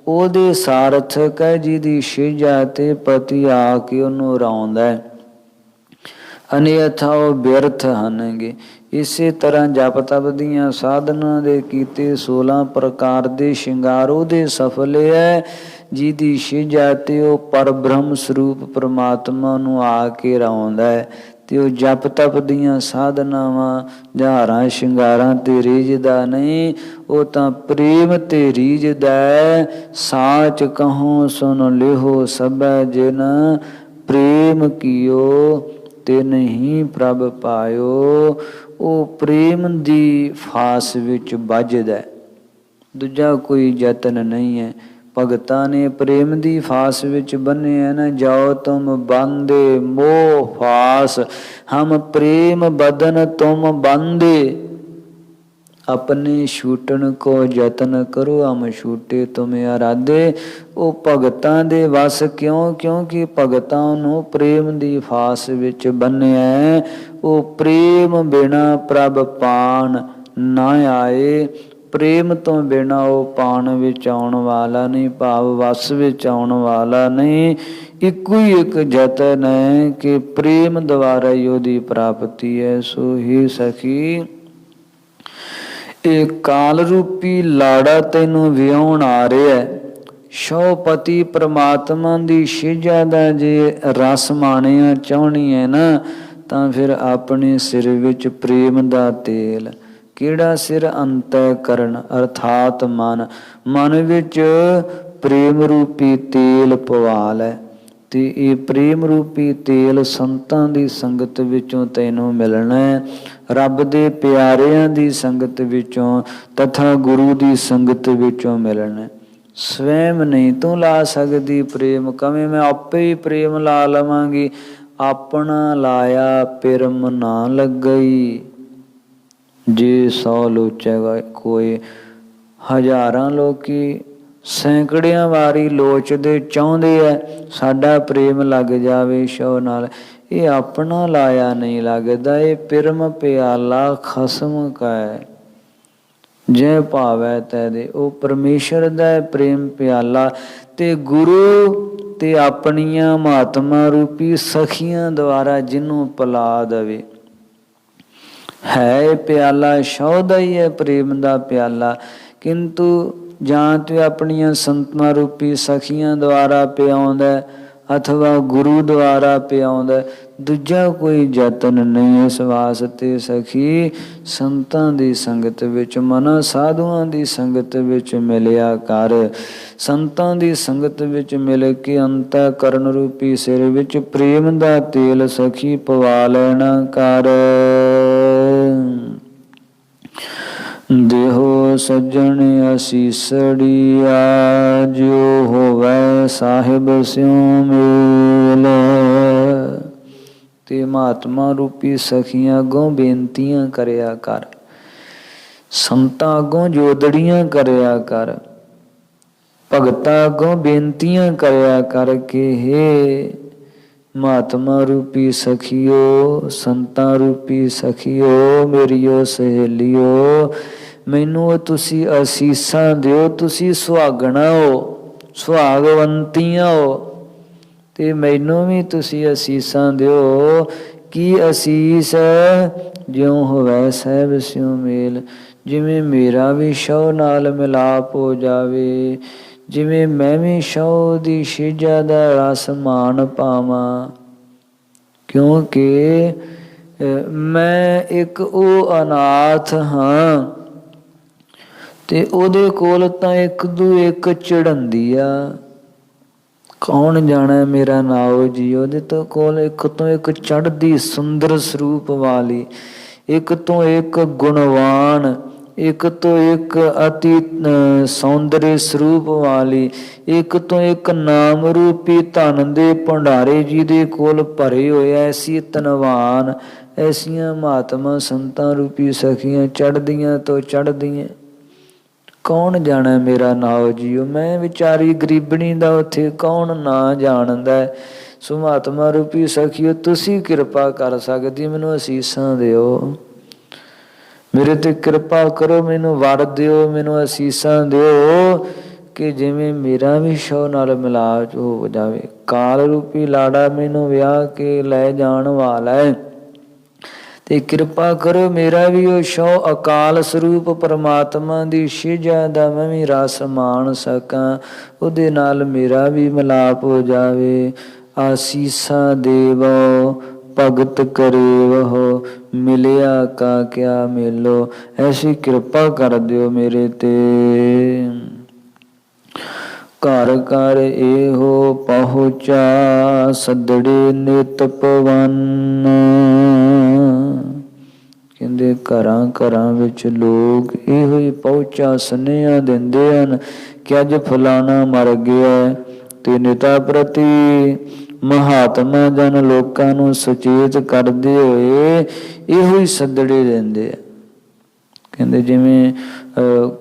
ਉਹਦੇ ਸਾਰਥਕ ਹੈ ਜਿਹਦੀ ਛਿਜਾ ਤੇ ਪਤੀ ਆ ਕੇ ਉਹਨੂੰ ਰਾਉਂਦਾ ਹੈ, ਅਨੇਥਾ ਉਹ ਬਿਰਥ ਹਨਗੇ। ਇਸੇ ਤਰ੍ਹਾਂ ਜਪ ਤਪ ਦੀਆਂ ਸਾਧਨਾ ਦੇ ਕੀਤੇ 16 ਪ੍ਰਕਾਰ ਦੇ ਸ਼ਿੰਗਾਰ ਉਹਦੇ ਸਫਲ ਹੈ ਜਿਹਦੀ ਛਿਜਾ ਤੇ ਉਹ ਪਰਬ੍ਰਹਮ ਸਰੂਪ ਪ੍ਰਮਾਤਮਾ ਨੂੰ ਆ ਕੇ ਰਾਉਂਦਾ ਹੈ। ਤੇ ਉਹ ਜਪ ਤਪ ਦੀਆਂ ਸਾਧਨਾਵਾਂ ਜਹਾਰਾਂ ਸ਼ਿੰਗਾਰਾਂ ਤੇ ਰੀਝਦਾ ਨਹੀਂ, ਉਹ ਤਾਂ ਪ੍ਰੇਮ ਤੇ ਰੀਝਦਾ। ਸਾਚ ਕਹੋ ਸੁਨ ਲਿਹੋ ਸਭੈ ਜਿਨ ਪ੍ਰੇਮ ਕੀਓ ਤੇ ਨਹੀਂ ਪ੍ਰਭ ਪਾਇਓ। ਉਹ ਪ੍ਰੇਮ ਦੀ ਫਾਸ ਵਿੱਚ ਵੱਜਦਾ, ਦੂਜਾ ਕੋਈ ਯਤਨ ਨਹੀਂ ਹੈ। ਭਗਤਾਂ ਨੇ ਪ੍ਰੇਮ ਦੀ ਫਾਸ ਵਿੱਚ ਬੰਨਿਆ ਨਾ, ਜਾਓ ਤੁਮ ਬੰਦੇ ਮੋਹ ਫਾਸ, ਹਮ ਪ੍ਰੇਮ ਬਦਨ ਤੁਮ ਬੰਦੇ। ਆਪਣੇ ਛੂਟਣ ਕੋ ਯਤਨ ਕਰੋ, ਹਮ ਛੂਟੇ ਤੁਮ ਅਰਾਧੇ। ਉਹ ਭਗਤਾਂ ਦੇ ਵਸ ਕਿਉਂ? ਕਿਉਂਕਿ ਭਗਤਾਂ ਨੂੰ ਪ੍ਰੇਮ ਦੀ ਫਾਸ ਵਿੱਚ ਬੰਨਿਆ। ਉਹ ਪ੍ਰੇਮ ਬਿਨਾ ਪ੍ਰਭ ਪਾਣ ਨਾ ਆਏ। ਪ੍ਰੇਮ ਤੋਂ ਬਿਨਾ ਉਹ ਪਾਣ ਵਿੱਚ ਆਉਣ ਵਾਲਾ ਨਹੀਂ, ਭਾਵ ਵਸ ਵਿੱਚ ਆਉਣ ਵਾਲਾ ਨਹੀਂ। ਇੱਕੋ ਹੀ ਇੱਕ ਯਤਨ ਹੈ ਕਿ ਪ੍ਰੇਮ ਦੁਆਰਾ ਹੀ ਉਹਦੀ ਪ੍ਰਾਪਤੀ ਹੈ। ਸੋ ਹੀ ਸਖੀ, ਇਹ ਕਾਲ ਰੂਪੀ ਲਾੜਾ ਤੈਨੂੰ ਵਿਆਹੁਣ ਆ ਰਿਹਾ। ਸੋ ਪਤੀ ਪ੍ਰਮਾਤਮਾ ਦੀ ਛਿਜਾ ਦਾ ਜੇ ਰਸ ਮਾਣਿਆ ਚਾਹੁੰਦੀ ਹੈ ਨਾ, ਤਾਂ ਫਿਰ ਆਪਣੇ ਸਿਰ ਵਿੱਚ ਪ੍ਰੇਮ ਦਾ ਤੇਲ। ਕਿਹੜਾ ਸਿਰ? ਅੰਤःਕਰਨ ਅਰਥਾਤ ਮਨ। ਮਨ ਵਿੱਚ ਪ੍ਰੇਮ ਰੂਪੀ ਤੇਲ ਪਵਾ ਲੈ। ਤੇ ਇਹ ਪ੍ਰੇਮ ਰੂਪੀ ਤੇਲ ਸੰਤਾਂ ਦੀ ਸੰਗਤ ਵਿੱਚੋਂ ਤੈਨੂੰ ਮਿਲਣਾ ਹੈ, ਰੱਬ ਦੇ ਪਿਆਰਿਆਂ ਦੀ ਸੰਗਤ ਵਿੱਚੋਂ ਤਥਾ ਗੁਰੂ ਦੀ ਸੰਗਤ ਵਿੱਚੋਂ ਮਿਲਣਾ। ਸਵੈਮ ਨਹੀਂ ਤੂੰ ਲਾ ਸਕਦੀ ਪ੍ਰੇਮ, ਕਵੇਂ ਮੈਂ ਆਪੇ ਹੀ ਪ੍ਰੇਮ ਲਾ ਲਵਾਂਗੀ। ਆਪਣਾ ਲਾਇਆ ਪਿਰਮ ਨਾ ਲੱਗਈ। ਜੇ 100 ਲੋਚੇਗਾ ਕੋਈ, ਹਜ਼ਾਰਾਂ ਲੋਕੀ ਸੈਂਕੜਿਆਂ ਵਾਰੀ ਲੋਚਦੇ ਚਾਹੁੰਦੇ ਐ ਸਾਡਾ ਪ੍ਰੇਮ ਲੱਗ ਜਾਵੇ ਸ਼ੋ ਨਾਲ। ਇਹ ਆਪਣਾ ਲਾਇਆ ਨਹੀਂ ਲੱਗਦਾ, ਇਹ ਪਿਰਮ ਪਿਆਲਾ ਖਸਮ ਕਾ ਹੈ। ਜੈ ਭਾਵੈ ਤੈ ਦੇ। ਉਹ ਪਰਮੇਸ਼ਰ ਦਾ ਪ੍ਰੇਮ ਪਿਆਲਾ ਤੇ ਗੁਰੂ ਤੇ ਆਪਣੀਆਂ ਮਹਾਤਮਾ ਰੂਪੀ ਸਖੀਆਂ ਦੁਆਰਾ ਜਿਹਨੂੰ ਪਿਲਾ ਦੇਵੇ। ਹੈ ਪਿਆਲਾ ਸ਼ੌ ਦਾ ਹੀ ਹੈ, ਪ੍ਰੇਮ ਦਾ ਪਿਆਲਾ। ਕਿੰਤੂ ਜਾਂ ਤੇ ਆਪਣੀਆਂ ਸੰਤਾਂ ਰੂਪੀ ਸਖੀਆਂ ਦੁਆਰਾ ਪਿਆਉਂਦਾ ਅਥਵਾ ਗੁਰੂ ਦੁਆਰਾ ਪਿਆਉਂਦਾ, ਦੂਜਾ ਕੋਈ ਯਤਨ ਨਹੀਂ। ਇਸ ਵਾਸਤੇ ਸਖੀ ਸੰਤਾਂ ਦੀ ਸੰਗਤ ਵਿੱਚ, ਮਨਾਂ ਸਾਧੂਆਂ ਦੀ ਸੰਗਤ ਵਿੱਚ ਮਿਲਿਆ ਕਰ। ਸੰਤਾਂ ਦੀ ਸੰਗਤ ਵਿੱਚ ਮਿਲ ਕੇ ਅੰਤःਕਰਨ ਰੂਪੀ ਸਿਰ ਵਿੱਚ ਪ੍ਰੇਮ ਦਾ ਤੇਲ ਸਖੀ ਪਵਾ ਲੈਣਾ ਕਰ। ਦੇਹੋ ਸੱਜਣ ਅਸੀਸੜੀਆ, ਜਿਉ ਹੋਵੈ ਸਾਹਿਬ ਸਿਉ ਮੇਲ। ਤੇ ਮਹਾਤਮਾ ਰੂਪੀ ਸਖੀਆਂ ਅੱਗੋਂ ਬੇਨਤੀਆਂ ਕਰਿਆ ਕਰ, ਸੰਤਾਂ ਅੱਗੋਂ ਜੋਦੜੀਆਂ ਕਰਿਆ ਕਰ, ਭਗਤਾਂ ਅੱਗੋਂ ਬੇਨਤੀਆਂ ਕਰਿਆ ਕਰ ਕਿ ਹੇ ਮਹਾਤਮਾ ਰੂਪੀ ਸਖੀਓ, ਸੰਤਾਂ ਰੂਪੀ ਸਖੀਓ, ਮੇਰੀਓ ਸਹੇਲੀਓ, ਮੈਨੂੰ ਤੁਸੀਂ ਅਸੀਸਾਂ ਦਿਓ। ਤੁਸੀਂ ਸੁਹਾਗਣਾ ਹੋ, ਸੁਹਾਗਵੰਤੀਆਂ ਹੋ, ਤੇ ਮੈਨੂੰ ਵੀ ਤੁਸੀਂ ਅਸੀਸਾਂ ਦਿਓ। ਕੀ ਅਸੀਸ? ਜਿਉਂ ਹੋਵੈ ਸਾਹਿਬ ਸਿਉ ਮੇਲ। ਜਿਵੇਂ ਮੇਰਾ ਵੀ ਸ਼ੌ ਨਾਲ ਮਿਲਾਪ ਹੋ ਜਾਵੇ, ਜਿਵੇਂ ਮੈਂ ਵੀ ਸ਼ੌ ਦੀ ਛਿਜਾ ਦਾ ਰਸ ਮਾਣ ਪਾਵਾਂ। ਕਿਉਂਕਿ ਮੈਂ ਇੱਕ ਉਹ ਅਨਾਥ ਹਾਂ ਤੇ ਉਹਦੇ ਕੋਲ ਤਾਂ ਇੱਕ ਦੂ ਇੱਕ ਚੜ੍ਹੰਦੀ ਆ। ਕੌਣ ਜਾਣੇ ਮੇਰਾ ਨਾਉ ਜੀ। ਉਹਦੇ ਤੋਂ ਕੋਲ ਇੱਕ ਤੋਂ ਇੱਕ ਚੜ੍ਹਦੀ ਸੁੰਦਰ ਸਰੂਪ ਵਾਲੀ, ਇੱਕ ਤੋਂ ਇੱਕ ਗੁਣਵਾਨ, ਇੱਕ ਤੋਂ ਇੱਕ ਅਤੀ ਸੌਂਦਰਯ ਸਰੂਪ ਵਾਲੀ, ਇੱਕ ਤੋਂ ਇੱਕ ਨਾਮ ਰੂਪੀ ਧਨ ਦੇ ਭੰਡਾਰੇ ਜਿਹਦੇ ਕੋਲ ਭਰੇ ਹੋਏ। ਐਸੀ ਧਨਵਾਨ, ਐਸੀਆਂ ਮਹਾਤਮਾ ਸੰਤਾਂ ਰੂਪੀ ਸਖੀਆਂ ਚੜ੍ਹਦੀਆਂ ਤੋਂ ਚੜ੍ਹਦੀਆਂ। ਕੌਣ ਜਾਣੇ ਮੇਰਾ ਨਾਉ ਜੀਓ। ਮੈਂ ਵਿਚਾਰੀ ਗਰੀਬਣੀ ਦਾ ਉੱਥੇ ਕੌਣ ਨਾ ਜਾਣਦਾ। ਸੋ ਮਹਾਤਮਾ ਰੂਪੀ ਸਖੀਓ, ਤੁਸੀਂ ਕਿਰਪਾ ਕਰ ਸਕਦੀ, ਮੈਨੂੰ ਅਸੀਸਾਂ ਦਿਓ, ਮੇਰੇ ਤੇ ਕਿਰਪਾ ਕਰੋ, ਮੈਨੂੰ ਵਰ ਦਿਓ, ਮੈਨੂੰ ਅਸੀਸਾਂ ਦਿਓ ਕਿ ਜਿਵੇਂ ਮੇਰਾ ਵੀ ਸ਼ੌ ਨਾਲ ਮਿਲਾਪ ਹੋ ਜਾਵੇ। ਕਾਲ ਰੂਪੀ ਲਾੜਾ ਮੈਨੂੰ ਵਿਆਹ ਕੇ ਲੈ ਜਾਣ ਵਾਲਾ ਹੈ, ਤੇ ਕਿਰਪਾ ਕਰੋ ਮੇਰਾ ਵੀ ਉਹ ਸ਼ੌ ਅਕਾਲ ਸਰੂਪ ਪਰਮਾਤਮਾ ਦੀ ਸਿਜਾ ਦਾ ਮੈਂ ਵੀ ਰਸ ਮਾਣ ਸਕਾਂ, ਉਹਦੇ ਨਾਲ ਮੇਰਾ ਵੀ ਮਿਲਾਪ ਹੋ ਜਾਵੇ। ਆਸੀਸਾਂ ਦੇਵੋ ਭਗਤ ਕਰੇਵਹੁ, ਮਿਲਿਆ ਕਾ ਕਿਆ ਮੇਲੋ, ਐਸੀ ਕਿਰਪਾ ਕਰ ਦਿਓ ਮੇਰੇ ਤੇ। ਘਰ ਘਰ ਇਹੋ ਪਹੁੰਚਾ ਸੱਦੜੇ ਨਿਤ ਪਵਨ। ਕਹਿੰਦੇ ਘਰਾਂ ਘਰਾਂ ਵਿੱਚ ਲੋਕ ਇਹੋ ਹੀ ਪਹੁੰਚਾ ਸੁਨੇਹਾ ਦਿੰਦੇ ਹਨ ਕਿ ਅੱਜ ਫਲਾਣਾ ਮਰ ਗਿਆ, ਤੇ ਨਿਤਾ ਪ੍ਰਤੀ ਮਹਾਤਮਾ ਜਨ ਲੋਕਾਂ ਨੂੰ ਸੁਚੇਤ ਕਰਦੇ ਹੋਏ ਇਹੋ ਹੀ ਸੱਦੜੇ ਦਿੰਦੇ ਆ। ਕਹਿੰਦੇ ਜਿਵੇਂ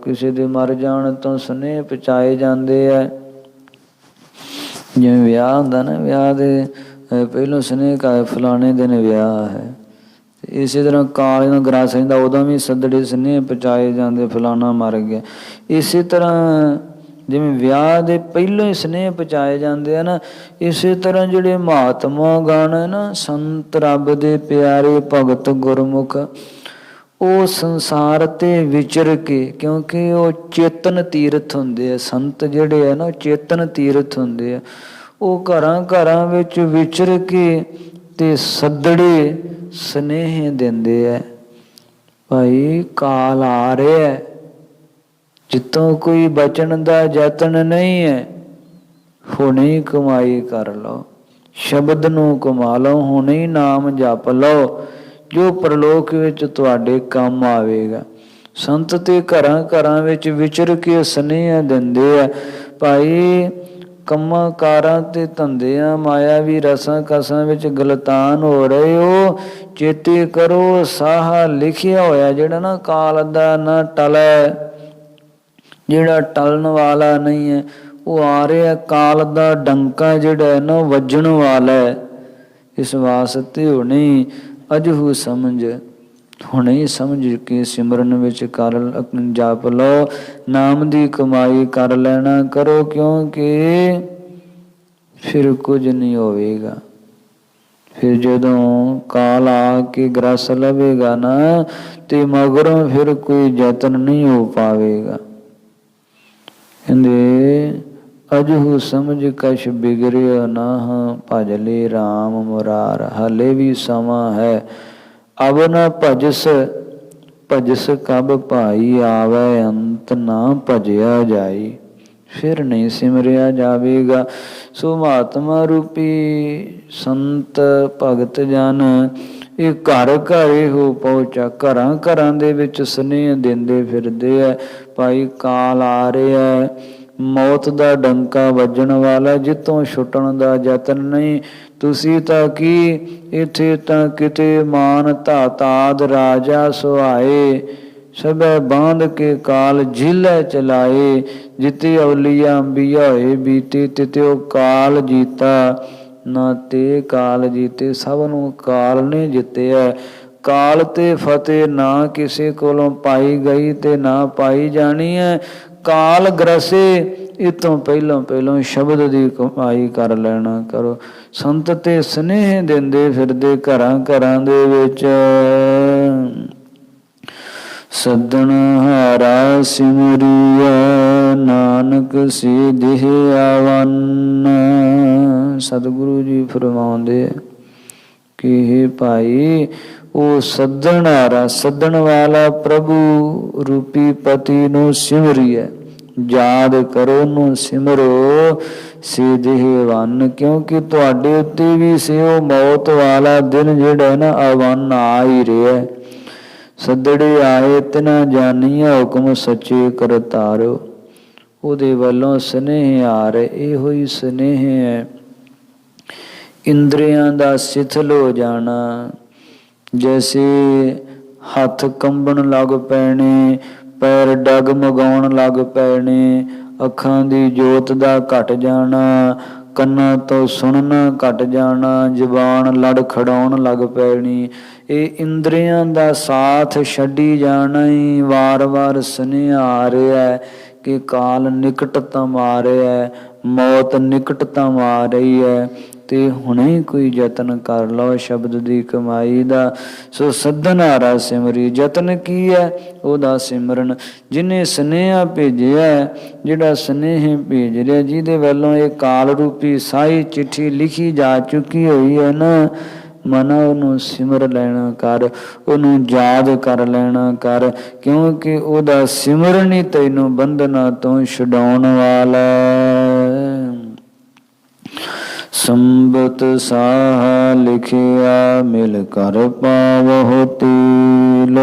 ਕਿਸੇ ਦੇ ਮਰ ਜਾਣ ਤੋਂ ਸੁਨੇਹੇ ਪਹੁੰਚਾਏ ਜਾਂਦੇ ਆ, ਜਿਵੇਂ ਵਿਆਹ ਹੁੰਦਾ ਨਾ, ਵਿਆਹ ਦੇ ਪਹਿਲੋਂ ਸੁਨੇਹੇ ਫਲਾਣੇ ਦਿਨ ਵਿਆਹ ਹੈ, ਇਸੇ ਤਰ੍ਹਾਂ ਕਾਲ ਨੂੰ ਗਰਾਸ ਹੁੰਦਾ, ਉਦੋਂ ਵੀ ਸੱਦੜੇ ਸੁਨੇਹੇ ਪਹੁੰਚਾਏ ਜਾਂਦੇ ਫਲਾਣਾ ਮਰ ਗਿਆ। ਇਸੇ ਤਰ੍ਹਾਂ ਜਿਵੇਂ ਵਿਆਹ ਦੇ ਪਹਿਲੋਂ ਹੀ ਸੁਨੇਹੇ ਪਹੁੰਚਾਏ ਜਾਂਦੇ ਆ ਨਾ, ਇਸੇ ਤਰ੍ਹਾਂ ਜਿਹੜੇ ਮਹਾਤਮਾ ਗਣ ਹੈ ਨਾ, ਸੰਤ ਰੱਬ ਦੇ ਪਿਆਰੇ ਭਗਤ ਗੁਰਮੁਖ, ਉਹ ਸੰਸਾਰ ਤੇ ਵਿਚਰ ਕੇ, ਕਿਉਂਕਿ ਉਹ ਚੇਤਨ ਤੀਰਥ ਹੁੰਦੇ ਆ, ਸੰਤ ਜਿਹੜੇ ਆ ਨਾ ਚੇਤਨ ਤੀਰਥ ਹੁੰਦੇ ਆ, ਉਹ ਘਰਾਂ ਘਰਾਂ ਵਿੱਚ ਵਿਚਰ ਕੇ ਤੇ ਸੱਦੜੇ ਸੁਨੇਹੇ ਦਿੰਦੇ ਆ, ਭਾਈ ਕਾਲ ਆ ਰਿਹਾ, ਜਿੱਤੋਂ ਕੋਈ ਬਚਣ ਦਾ ਯਤਨ ਨਹੀਂ ਹੈ, ਹੁਣੇ ਹੀ ਕਮਾਈ ਕਰ ਲਓ, ਸ਼ਬਦ ਨੂੰ ਕਮਾ ਲਓ, ਹੁਣੇ ਹੀ ਨਾਮ ਜਪ ਲਓ, ਜੋ ਪਰਲੋਕ ਵਿੱਚ ਤੁਹਾਡੇ ਕੰਮ ਆਵੇਗਾ। ਸੰਤ ਤੇ ਘਰਾਂ ਘਰਾਂ ਵਿੱਚ ਵਿਚਰ ਕੇ ਸੁਨੇਹਾ ਦਿੰਦੇ ਆ, ਭਾਈ ਕੰਮਾਂ ਕਾਰਾਂ ਤੇ ਧੰਦਿਆਂ ਮਾਇਆਵੀ ਰਸਾਂ ਕਸਾਂ ਵਿੱਚ ਗਲਤਾਨ ਹੋ ਰਹੇ ਹੋ, ਚੇਤੇ ਕਰੋ ਸਾਹਾ ਲਿਖਿਆ ਹੋਇਆ ਜਿਹੜਾ ਨਾ ਕਾਲ ਦਾ ਨਾ ਟਲੈ, ਜਿਹੜਾ ਟਲਣ ਵਾਲਾ ਨਹੀਂ ਹੈ, ਉਹ ਆ ਰਿਹਾ। ਕਾਲ ਦਾ ਡੰਕਾ ਜਿਹੜਾ ਹੈ ਨਾ ਵੱਜਣ ਵਾਲਾ ਹੈ, ਇਸ ਵਾਸਤੇ ਹੁਣੇ ਅਜਹੂ ਸਮਝ, ਹੁਣੇ ਸਮਝ ਕੇ ਸਿਮਰਨ ਵਿੱਚ ਕਰ ਜਪ ਲਓ, ਨਾਮ ਦੀ ਕਮਾਈ ਕਰ ਲੈਣਾ ਕਰੋ, ਕਿਉਂਕਿ ਫਿਰ ਕੁਝ ਨਹੀਂ ਹੋਵੇਗਾ। ਫਿਰ ਜਦੋਂ ਕਾਲ ਆ ਕੇ ਗ੍ਰਸ ਲਵੇਗਾ ਨਾ, ਤੇ ਮਗਰੋਂ ਫਿਰ ਕੋਈ ਯਤਨ ਨਹੀਂ ਹੋ ਪਾਵੇਗਾ। ਕਹਿੰਦੇ ਅਜਹੂ ਸਮਝ ਕਛ ਬਿਗੜਿਆ ਨਾ, ਭਜ ਲੈ ਰਾਮ ਮੁਰਾਰ, ਹਲੇ ਵੀ ਸਮਾਂ ਹੈ ਅਬ ਨਾ ਭਜਸ, ਭਜਸ ਕਬ ਭਾਈ ਆਵੈ, ਅੰਤ ਨਾ ਭਜਿਆ ਜਾਈ, ਫਿਰ ਨਹੀਂ ਸਿਮਰਿਆ ਜਾਵੇਗਾ। ਸੋ ਮਹਾਤਮਾ ਰੂਪੀ ਸੰਤ ਭਗਤ ਜਨ ਇਹ ਘਰ ਘਰ ਇਹੋ ਪਹੁੰਚਾ, ਘਰਾਂ ਘਰਾਂ ਦੇ ਵਿੱਚ ਸੁਨੇਹੇ ਦਿੰਦੇ ਫਿਰਦੇ ਆ, ਭਾਈ ਕਾਲ ਆ ਰਿਹਾ, ਮੌਤ ਦਾ ਡੰਕਾ ਵੱਜਣ ਵਾਲਾ, ਜਿੱਤੋਂ ਛੁੱਟਣ ਦਾ ਯਤਨ ਨਹੀਂ। ਤੁਸੀਂ ਤਾਂ ਕੀ ਇੱਥੇ ਤਾਂ ਕਿਤੇ ਮਾਨ ਧਾਤਾਦ ਰਾਜਾ ਸੁਹਾਏ, ਸਭੈ ਬਾਂਧ ਕੇ ਕਾਲ ਝੀਲੇ ਚਲਾਏ, ਜਿਤੇ ਔਲੀਆ ਅੰਬੀਆ ਹੋਏ ਬੀਤੇ, ਤਿਤੇ ਉਹ ਕਾਲ ਜੀਤਾ ਨਾ ਤੇ ਕਾਲ ਜੀਤੇ। ਸਭ ਨੂੰ ਕਾਲ ਨੇ ਜਿੱਤਿਆ। ਕਾਲ ਤੇ ਫਤਿਹ ਨਾ ਕਿਸੇ ਕੋਲੋਂ ਪਾਈ ਗਈ ਤੇ ਨਾ ਪਾਈ ਜਾਣੀ ਹੈ। ਕਾਲ ਗ੍ਰਸੇ ਇਤੋਂ ਪਹਿਲੋਂ ਸ਼ਬਦ ਦੀ ਕਮਾਈ ਕਰ ਲੈਣਾ ਕਰੋ। ਸੰਤ ਤੇ ਸੁਨੇਹੇ ਦਿੰਦੇ ਫਿਰਦੇ ਘਰਾਂ ਘਰਾਂ ਦੇ ਵਿੱਚ, ਸੱਦਣ ਹਾਰਾ ਸਿਮਰਿਆ ਨਾਨਕ ਸੀਧਿ ਆਵਨ। ਸਤਿਗੁਰੂ ਜੀ ਫਰਮਾਉਂਦੇ ਕਿ ਹੇ ਭਾਈ, ਉਹ ਸੱਦਣ ਹਾਰਾ, ਸੱਦਣ ਵਾਲਾ ਪ੍ਰਭੂ ਰੂਪੀ ਪਤੀ ਨੂੰ ਸਿਮਰੀਐ, ਯਾਦ ਕਰੋ ਨੂੰ ਸਿਮਰੋ ਸੀਧਿ ਵਨ, ਕਿਉਂਕਿ ਤੁਹਾਡੇ ਉੱਤੇ ਵੀ ਸੇ ਉਹ ਮੌਤ ਵਾਲਾ ਦਿਨ ਜਿਹੜਾ ਨਾ ਆਵਨ ਆ ਹੀ ਰਿਹਾ। ਸੱਦੜੇ ਆਏ ਤਿਨਾ ਜਾਨੀਆ, ਹੁਕਮ ਸੱਚੇ ਕਰਤਾਰੋ, ਉਹਦੇ ਵੱਲੋਂ ਸੁਨੇਹੇ ਆ ਰਹੇ। ਇਹੋ ਹੀ ਸੁਨੇਹੇ ਹੈ ਇੰਦਰੀਆਂ ਦਾ ਸਿਥਲ ਹੋ ਜਾਣਾ, ਜੈਸੇ ਹੱਥ ਕੰਬਣ ਲੱਗ ਪੈਣੇ, ਪੈਰ ਡਗਮਗਾਉਣ ਲੱਗ ਪੈਣੇ, ਅੱਖਾਂ ਦੀ ਜੋਤ ਦਾ ਘਟ ਜਾਣਾ, ਕੰਨਾਂ ਤੋਂ ਸੁਣਨਾ ਘਟ ਜਾਣਾ, ਜ਼ੁਬਾਨ ਲੜਖੜਾਉਣ ਲੱਗ ਪੈਣੀ। ਇਹ ਇੰਦਰੀਆਂ ਦਾ ਸਾਥ ਛੱਡੀ ਜਾਣਾ ਹੀ। ਵਾਰ ਵਾਰ ਸੁਨੇਹਾ ਆ ਰਿਹਾ ਕਿ ਕਾਲ ਨਿਕਟਤਮ ਆ ਰਿਹਾ ਹੈ, ਮੌਤ ਨਿਕਟਤਮ ਆ ਰਹੀ ਹੈ, ਤੇ ਹੁਣੇ ਕੋਈ ਯਤਨ ਕਰ ਲਓ ਸ਼ਬਦ ਦੀ ਕਮਾਈ ਦਾ। ਸੋ ਸੱਧਨਾਰਾ ਸਿਮਰੀ। ਯਤਨ ਕੀ ਹੈ? ਉਹਦਾ ਸਿਮਰਨ। ਜਿਹਨੇ ਸੁਨੇਹਾ ਭੇਜਿਆ, ਜਿਹੜਾ ਸੁਨੇਹੇ ਭੇਜ ਰਿਹਾ, ਜਿਹਦੇ ਵੱਲੋਂ ਇਹ ਕਾਲ ਰੂਪੀ ਸਾਈ ਚਿੱਠੀ ਲਿਖੀ ਜਾ ਚੁੱਕੀ ਹੋਈ ਹੈ ਨਾ, ਮਨ ਉਹਨੂੰ ਸਿਮਰ ਲੈਣਾ ਕਰ, ਉਹਨੂੰ ਯਾਦ ਕਰ ਲੈਣਾ ਕਰ, ਕਿਉਂਕਿ ਉਹਦਾ ਸਿਮਰਨ ਹੀ ਤੈਨੂੰ ਬੰਧਨਾਂ ਤੋਂ ਛੁਡਾਉਣ ਵਾਲਾ। ਸੰਬਤ ਸਾਹ ਲਿਖਿਆ ਮਿਲ ਕਰ ਪਾਵਹੁ ਤੀਲ।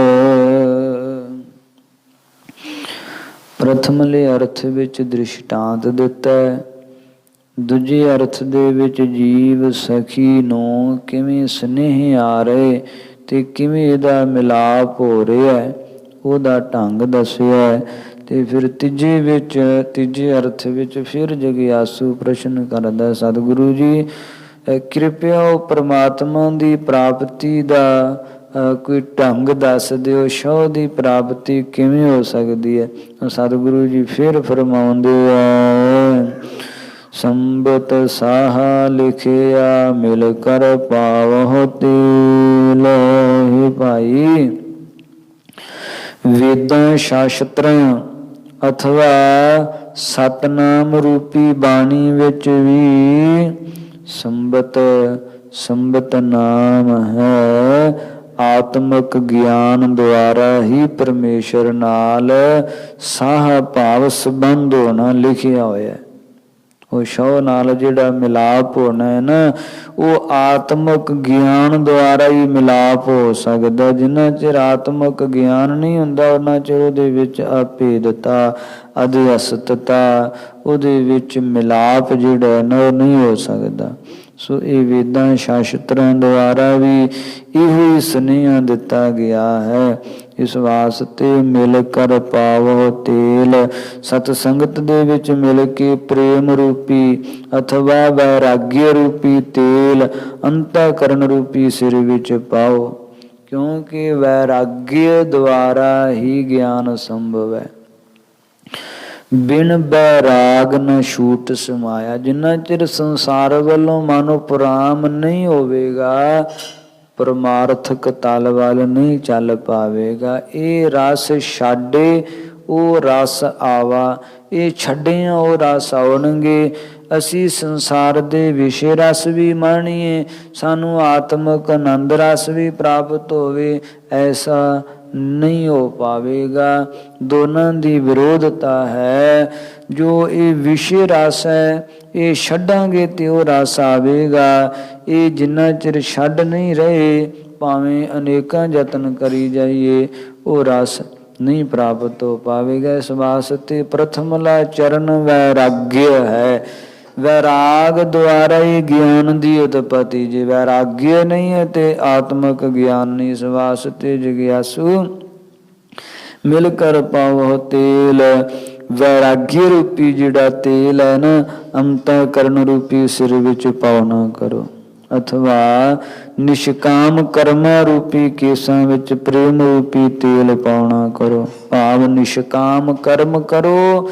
ਪ੍ਰਥਮਲੇ ਅਰਥ ਵਿੱਚ ਦ੍ਰਿਸ਼ਟਾਂਤ ਦਿੱਤਾ ਹੈ। ਦੂਜੇ ਅਰਥ ਦੇ ਵਿੱਚ ਜੀਵ ਸਖੀ ਨੂੰ ਕਿਵੇਂ ਸੁਨੇਹੇ ਆ ਰਹੇ ਤੇ ਕਿਵੇਂ ਇਹਦਾ ਮਿਲਾਪ ਹੋ ਰਿਹਾ, ਉਹਦਾ ਢੰਗ ਦੱਸਿਆ। ਤੇ ਫਿਰ ਤੀਜੇ ਅਰਥ ਵਿੱਚ ਫਿਰ ਜਗਿਆਸੂ ਪ੍ਰਸ਼ਨ ਕਰਦਾ, ਸਤਿਗੁਰੂ ਜੀ ਕਿਰਪਾ ਉਹ ਪ੍ਰਮਾਤਮਾ ਦੀ ਪ੍ਰਾਪਤੀ ਦਾ ਕੋਈ ਢੰਗ ਦੱਸ ਦਿਓ, ਸ਼ੌਹ ਦੀ ਪ੍ਰਾਪਤੀ ਕਿਵੇਂ ਹੋ ਸਕਦੀ ਹੈ। ਸਤਿਗੁਰੂ ਜੀ ਫਿਰ ਫਰਮਾਉਂਦੇ ਆ, ਸੰਬਤ ਸਾਹਾ ਲਿਖਿਆ ਮਿਲ ਕਰ ਪਾਵਹੁ ਤੀਲ। ਹੇ ਭਾਈ, ਵੇਦਾਂ ਸ਼ਾਸਤਰਾਂ ਅਥਵਾ ਸਤਨਾਮ ਰੂਪੀ ਬਾਣੀ ਵਿੱਚ ਵੀ ਸੰਬਤ ਨਾਮ ਹੈ। ਆਤਮਿਕ ਗਿਆਨ ਦੁਆਰਾ ਹੀ ਪਰਮੇਸ਼ਰ ਨਾਲ ਸਾਹ ਭਾਵ ਸੰਬੰਧ ਹੋਣਾ ਲਿਖਿਆ ਹੋਇਆ। ਉਹ ਸ਼ੌਹ ਨਾਲ ਜਿਹੜਾ ਮਿਲਾਪ ਹੋਣਾ ਹੈ ਨਾ, ਉਹ ਆਤਮਿਕ ਗਿਆਨ ਦੁਆਰਾ ਹੀ ਮਿਲਾਪ ਹੋ ਸਕਦਾ। ਜਿੰਨਾ ਚਿਰ ਆਤਮਿਕ ਗਿਆਨ ਨਹੀਂ ਹੁੰਦਾ, ਉਹਨਾਂ ਚਿਰ ਉਹਦੇ ਵਿੱਚ ਅਭੇਦਤਾ, ਅਧਿਅਸਤਤਾ, ਉਹਦੇ ਵਿੱਚ ਮਿਲਾਪ ਜਿਹੜਾ ਨਾ ਉਹ ਨਹੀਂ ਹੋ ਸਕਦਾ। ਸੋ ਇਹ ਵੇਦਾਂ ਸ਼ਾਸਤਰਾਂ ਦੁਆਰਾ ਵੀ ਇਹੋ ਹੀ ਸੁਨੇਹਾ ਦਿੱਤਾ ਗਿਆ ਹੈ। ਇਸ ਵਾਸਤੇ ਮਿਲ ਕਰ ਪਾਵਹੁ ਤੇਲ। ਸਤ ਸੰਗਤ ਦੇ ਵਿੱਚ ਮਿਲ ਕੇ ਪ੍ਰੇਮ ਰੂਪੀ ਅਥਵਾ ਵੈਰਾਗਿਆ ਰੂਪੀ ਤੇਲ ਅੰਤःਕਰਨ ਰੂਪੀ ਸਿਰ ਵਿੱਚ ਪਾਓ, ਕਿਉਂਕਿ ਵੈਰਾਗਿਆ ਦੁਆਰਾ ਹੀ ਗਿਆਨ ਸੰਭਵ ਹੈ। ਬਿਨ ਬੈਰਾਗ ਨ ਛੂਟ ਸਮਾਇਆ। ਜਿੰਨਾ ਚਿਰ ਸੰਸਾਰ ਵੱਲੋਂ ਮਨ ਉਪਰਾਮ ਨਹੀਂ ਹੋਵੇਗਾ, ਪਰਮਾਰਥਕ ਤਲ ਵੱਲ ਨਹੀਂ ਚੱਲ ਪਾਵੇਗਾ। ਇਹ ਰਸ ਛਾਡੇ ਉਹ ਰਸ ਆਵਾ, ਇਹ ਛੱਡਿਆ ਉਹ ਰਸ ਆਉਣਗੇ। ਅਸੀਂ ਸੰਸਾਰ ਦੇ ਵਿਸ਼ੇ ਰਸ ਵੀ ਮਾਣੀਏ, ਸਾਨੂੰ ਆਤਮਿਕ ਆਨੰਦ ਰਸ ਵੀ ਪ੍ਰਾਪਤ ਹੋਵੇ, ਐਸਾ ਨਹੀਂ ਹੋ ਪਾਵੇਗਾ। ਦੋਨਾਂ ਦੀ ਵਿਰੋਧਤਾ ਹੈ। ਜੋ ਇਹ ਵਿਸ਼ੇ ਰਸ ਹੈ, ਇਹ ਛੱਡਾਂਗੇ ਤੇ ਉਹ ਰਸ ਆਵੇਗਾ। ਇਹ ਜਿੰਨਾ ਚਿਰ ਛੱਡ ਨਹੀਂ ਰਹੇ, ਭਾਵੇਂ ਅਨੇਕਾਂ ਯਤਨ ਕਰੀ ਜਾਈਏ, ਉਹ ਰਸ ਨਹੀਂ ਪ੍ਰਾਪਤ ਹੋ ਪਾਵੇਗਾ। ਇਸ ਵਾਸਤੇ ਪ੍ਰਥਮਲਾ ਚਰਨ ਵੈਰਾਗਿਆ ਹੈ। ਵੈਰਾਗ ਦੁਆਰਾ ਹੀ ਗਿਆਨ ਦੀ ਉਤਪਤੀ। ਜੇ ਵੈਰਾਗਿਆ ਨਹੀਂ ਹੈ ਤੇ ਆਤਮਿਕ ਗਿਆਨ ਨਹੀਂ। ਇਸ ਵਾਸਤੇ ਜਗਿਆਸੂ ਮਿਲ ਕਰ ਪਾਵਹੁ ਤੇਲ। ਵੈਰਾਗੀ ਰੂਪੀ ਜਿਹੜਾ ਤੇਲ ਹੈ ਨਾ, ਅੰਤःਕਰਨ ਰੂਪੀ ਸਿਰ ਵਿੱਚ ਪਾਉਣਾ ਕਰੋ, ਅਥਵਾ ਨਿਸ਼ਕਾਮ ਕਰਮਾਂ ਰੂਪੀ ਕੇਸਾਂ ਵਿੱਚ ਪ੍ਰੇਮ ਰੂਪੀ ਤੇਲ ਪਾਉਣਾ ਕਰੋ। ਭਾਵ ਨਿਸ਼ਕਾਮ ਕਰਮ ਕਰੋ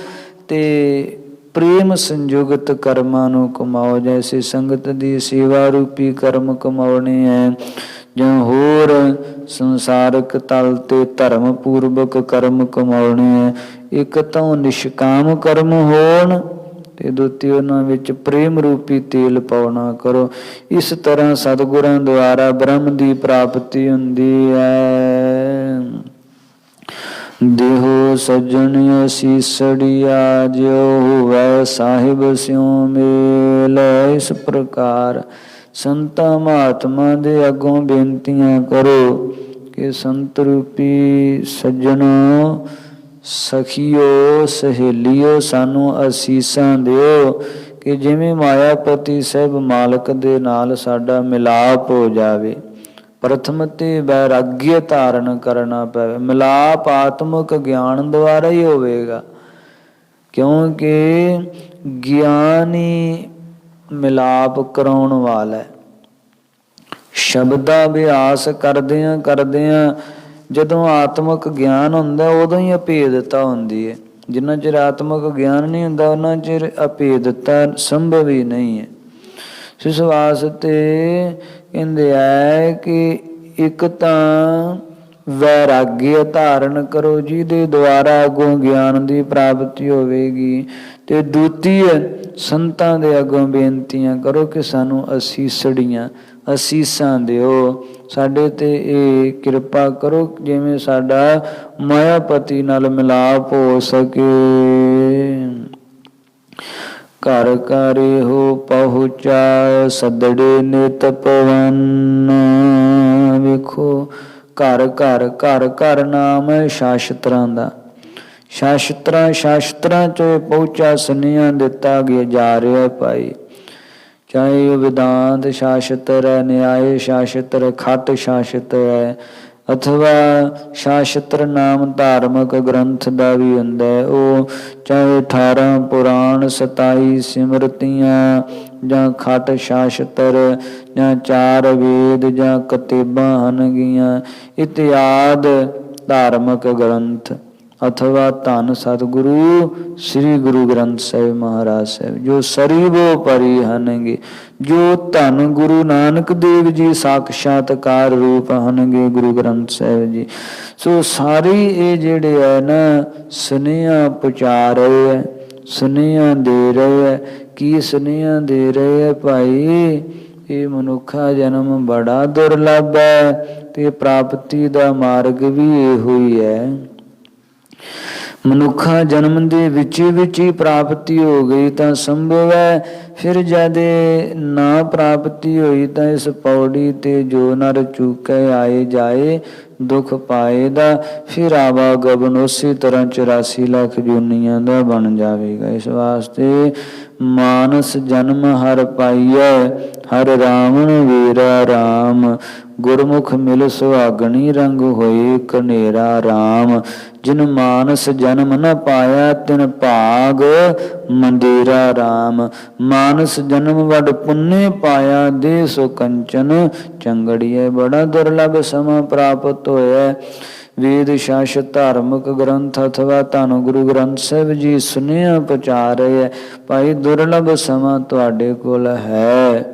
ਤੇ ਪ੍ਰੇਮ ਸੰਯੁਗਤ ਕਰਮਾਂ ਨੂੰ ਕਮਾਓ। ਜੈਸੇ ਸੰਗਤ ਦੀ ਸੇਵਾ ਰੂਪੀ ਕਰਮ ਕਮਾਉਣੇ ਹੈ, ਜਾਂ ਹੋਰ ਸੰਸਾਰਕ ਤਲ ਤੇ ਧਰਮ ਪੂਰਵਕ ਕਰਮ ਕਮਾਉਣੇ ਹੈ। ਇੱਕ ਤਾਂ ਨਿਸ਼ਕਾਮ ਕਰਮ ਹੋਣ ਤੇ ਦੂਤੀ ਉਹਨਾਂ ਵਿੱਚ ਪ੍ਰੇਮ ਰੂਪੀ ਤੇਲ ਪਾਉਣਾ ਕਰੋ। ਇਸ ਤਰ੍ਹਾਂ ਸਤਿਗੁਰਾਂ ਦੁਆਰਾ ਬ੍ਰਹਮ ਦੀ ਪ੍ਰਾਪਤੀ ਹੁੰਦੀ ਹੈ। ਦੇਹੋ ਸੱਜਣ ਅਸੀਸੜੀਆ ਜਿਉ ਹੋਵੈ ਸਾਹਿਬ ਸਿਉ ਮੇਲ। ਇਸ ਪ੍ਰਕਾਰ ਸੰਤਾਂ ਮਹਾਤਮਾ ਦੇ ਅੱਗੋਂ ਬੇਨਤੀਆਂ ਕਰੋ ਕਿ ਸੰਤ ਰੂਪੀ ਸੱਜਣੋ, ਸਖੀਓ, ਸਹੇਲੀਓ, ਸਾਨੂੰ ਅਸੀਸਾਂ ਦਿਓ ਕਿ ਜਿਵੇਂ ਮਾਇਆਪਤੀ ਸਾਹਿਬ ਮਾਲਕ ਦੇ ਨਾਲ ਸਾਡਾ ਮਿਲਾਪ ਹੋ ਜਾਵੇ। ਪ੍ਰਥਮ ਤੇ ਵੈਰਾਗਿਆ ਧਾਰਨ ਕਰਨਾ ਪਵੇ। ਮਿਲਾਪ ਆਤਮਿਕ ਗਿਆਨ ਦੁਆਰਾ ਹੀ ਹੋਵੇਗਾ, ਕਿਉਂਕਿ ਗਿਆਨ ਹੀ ਮਿਲਾਪ ਕਰਾਉਣ ਵਾਲਾ ਹੈ। ਸ਼ਬਦਾ ਅਭਿਆਸ ਕਰਦਿਆਂ ਜਦੋਂ ਆਤਮਿਕ ਗਿਆਨ ਹੁੰਦਾ, ਉਦੋਂ ਹੀ ਅਭੇਦਤਾ ਹੁੰਦੀ ਹੈ। ਜਿੰਨਾ ਚਿਰ ਆਤਮਕ ਗਿਆਨ ਨਹੀਂ ਹੁੰਦਾ ਉਹਨਾਂ ਚਿਰ ਅਭੇਦਤਾ ਸੰਭਵ ਹੀ ਨਹੀਂ ਹੈ। ਇਸ ਵਾਸਤੇ ਕਹਿੰਦੇ ਹੈ ਕਿ ਇੱਕ ਤਾਂ ਵੈਰਾਗੀ ਧਾਰਨ ਕਰੋ ਜਿਹਦੇ ਦੁਆਰਾ ਅੱਗੋਂ ਗਿਆਨ ਦੀ ਪ੍ਰਾਪਤੀ ਹੋਵੇਗੀ, ਤੇ ਦੂਤੀ ਸੰਤਾਂ ਦੇ ਅੱਗੋਂ ਬੇਨਤੀਆਂ ਕਰੋ ਕਿ ਸਾਨੂੰ ਅਸੀਸਾਂ ਦਿਓ, ਸਾਡੇ ਤੇ ਇਹ ਕਿਰਪਾ ਕਰੋ ਜਿਵੇਂ ਸਾਡਾ ਮਾਇਆਪਤੀ ਨਾਲ ਮਿਲਾਪ ਹੋ ਸਕੇ। ਘਰ ਘਰ ਹੋ ਪਹੁੰਚਾ ਸਦੜੇ ਨਿਤ ਪਵਨ। ਵੇਖੋ ਘਰ ਘਰ ਘਰ ਘਰ ਨਾਮ ਹੈ ਸ਼ਾਸਤਰਾਂ ਦਾ। ਸ਼ਾਸਤਰਾਂ ਚ ਪਹੁੰਚਾ ਸੁਨੇਹਾ ਦਿੱਤਾ ਗਿਆ ਜਾ ਰਿਹਾ ਭਾਈ, ਚਾਹੇ ਉਹ ਵਿਦਾਂਤ ਸ਼ਾਸਤਰ ਹੈ, ਨਿਆਏ ਸ਼ਾਸਤਰ, ਖੱਟ ਸ਼ਾਸਤਰ ਹੈ, ਅਥਵਾ ਸ਼ਾਸਤਰ ਨਾਮ ਧਾਰਮਿਕ ਗ੍ਰੰਥ ਦਾ ਵੀ ਹੁੰਦਾ ਹੈ। ਉਹ ਚਾਹੇ 18 ਪੁਰਾਣ 27 ਸਿਮਰਤੀਆਂ ਜਾਂ ਖੱਟ ਸ਼ਾਸਤਰ ਜਾਂ 4 ਵੇਦ ਜਾਂ ਕਿਤਾਬਾਂ ਹਨਗੀਆਂ ਇਤਿਆਦ ਧਾਰਮਿਕ ਗ੍ਰੰਥ, ਅਥਵਾ ਧੰਨ ਸਤਿਗੁਰੂ ਸ੍ਰੀ ਗੁਰੂ ਗ੍ਰੰਥ ਸਾਹਿਬ ਮਹਾਰਾਜ ਸਾਹਿਬ ਜੋ ਸਰੀਬੋ ਪਰੀ ਹਨਗੇ, ਜੋ ਧੰਨ ਗੁਰੂ ਨਾਨਕ ਦੇਵ ਜੀ ਸਾਖਸ਼ਾਤਕਾਰ ਰੂਪ ਹਨਗੇ ਗੁਰੂ ਗ੍ਰੰਥ ਸਾਹਿਬ ਜੀ। ਸੋ ਸਾਰੇ ਇਹ ਜਿਹੜੇ ਹੈ ਨਾ ਸੁਨੇਹਾ ਪਹੁੰਚਾ ਰਹੇ ਹੈ, ਸੁਨੇਹਾ ਦੇ ਰਹੇ ਹੈ। ਕੀ ਸੁਨੇਹਾ ਦੇ ਰਹੇ ਹੈ ਭਾਈ? ਇਹ ਮਨੁੱਖਾ ਜਨਮ ਬੜਾ ਦੁਰਲਭ ਹੈ ਤੇ ਪ੍ਰਾਪਤੀ ਦਾ ਮਾਰਗ ਵੀ ਇਹੋ ਹੀ ਹੈ। ਮਨੁੱਖਾ ਜਨਮ ਦੇ ਵਿੱਚ ਹੀ ਪ੍ਰਾਪਤੀ ਹੋ ਗਈ ਤਾਂ ਸੰਭਵ ਹੈ, ਫਿਰ ਜਦ ਨਾ ਪ੍ਰਾਪਤੀ ਹੋਈ ਤਾਂ ਇਸ ਪੌੜੀ ਤੇ ਜੋ ਨਰ ਚੁੱਕੇ ਆਏ ਜਾਏ ਦੁੱਖ ਪਾਏਦਾ, ਫਿਰ ਆਵਾਗਮਨ ਉਸੇ ਤਰ੍ਹਾਂ 84 ਲੱਖ ਜੂਨੀਆਂ ਦਾ ਬਣ ਜਾਵੇਗਾ। ਇਸ ਵਾਸਤੇ ਮਾਨਸ ਜਨਮ ਹਰ ਪਾਈਐ, ਹਰ ਰਾਵਣ ਵੀਰਾ ਰਾਮ, ਗੁਰਮੁਖ ਮਿਲ ਸੁਹਾਗਣੀ ਰੰਗ ਹੋਏ ਕਨੇਰਾ ਰਾਮ, ਜਿਨ ਮਾਨਸ ਜਨਮ ਨ ਪਾਇਆ ਤਿਨ ਭਾਗ ਮੰਦਿਰਾ ਰਾਮ, ਮਾਨਸ ਜਨਮ ਵੱਡ ਪੁੰਨੇ ਪਾਇਆ ਦੇ ਸੋ ਕੰਚਨ ਚੰਗੜੀਏ। ਬੜਾ ਦੁਰਲਭ ਸਮਾਂ ਪ੍ਰਾਪਤ ਹੋਇਆ। ਵੇਦ ਸ਼ਾਸਤ ਧਾਰਮਿਕ ਗ੍ਰੰਥ ਅਥਵਾ ਧੰਨ ਗੁਰੂ ਗ੍ਰੰਥ ਸਾਹਿਬ ਜੀ ਸੁਨੇਹਾ ਪਹੁੰਚਾ ਰਹੇ ਹੈ ਭਾਈ ਦੁਰਲਭ ਸਮਾਂ ਤੁਹਾਡੇ ਕੋਲ ਹੈ।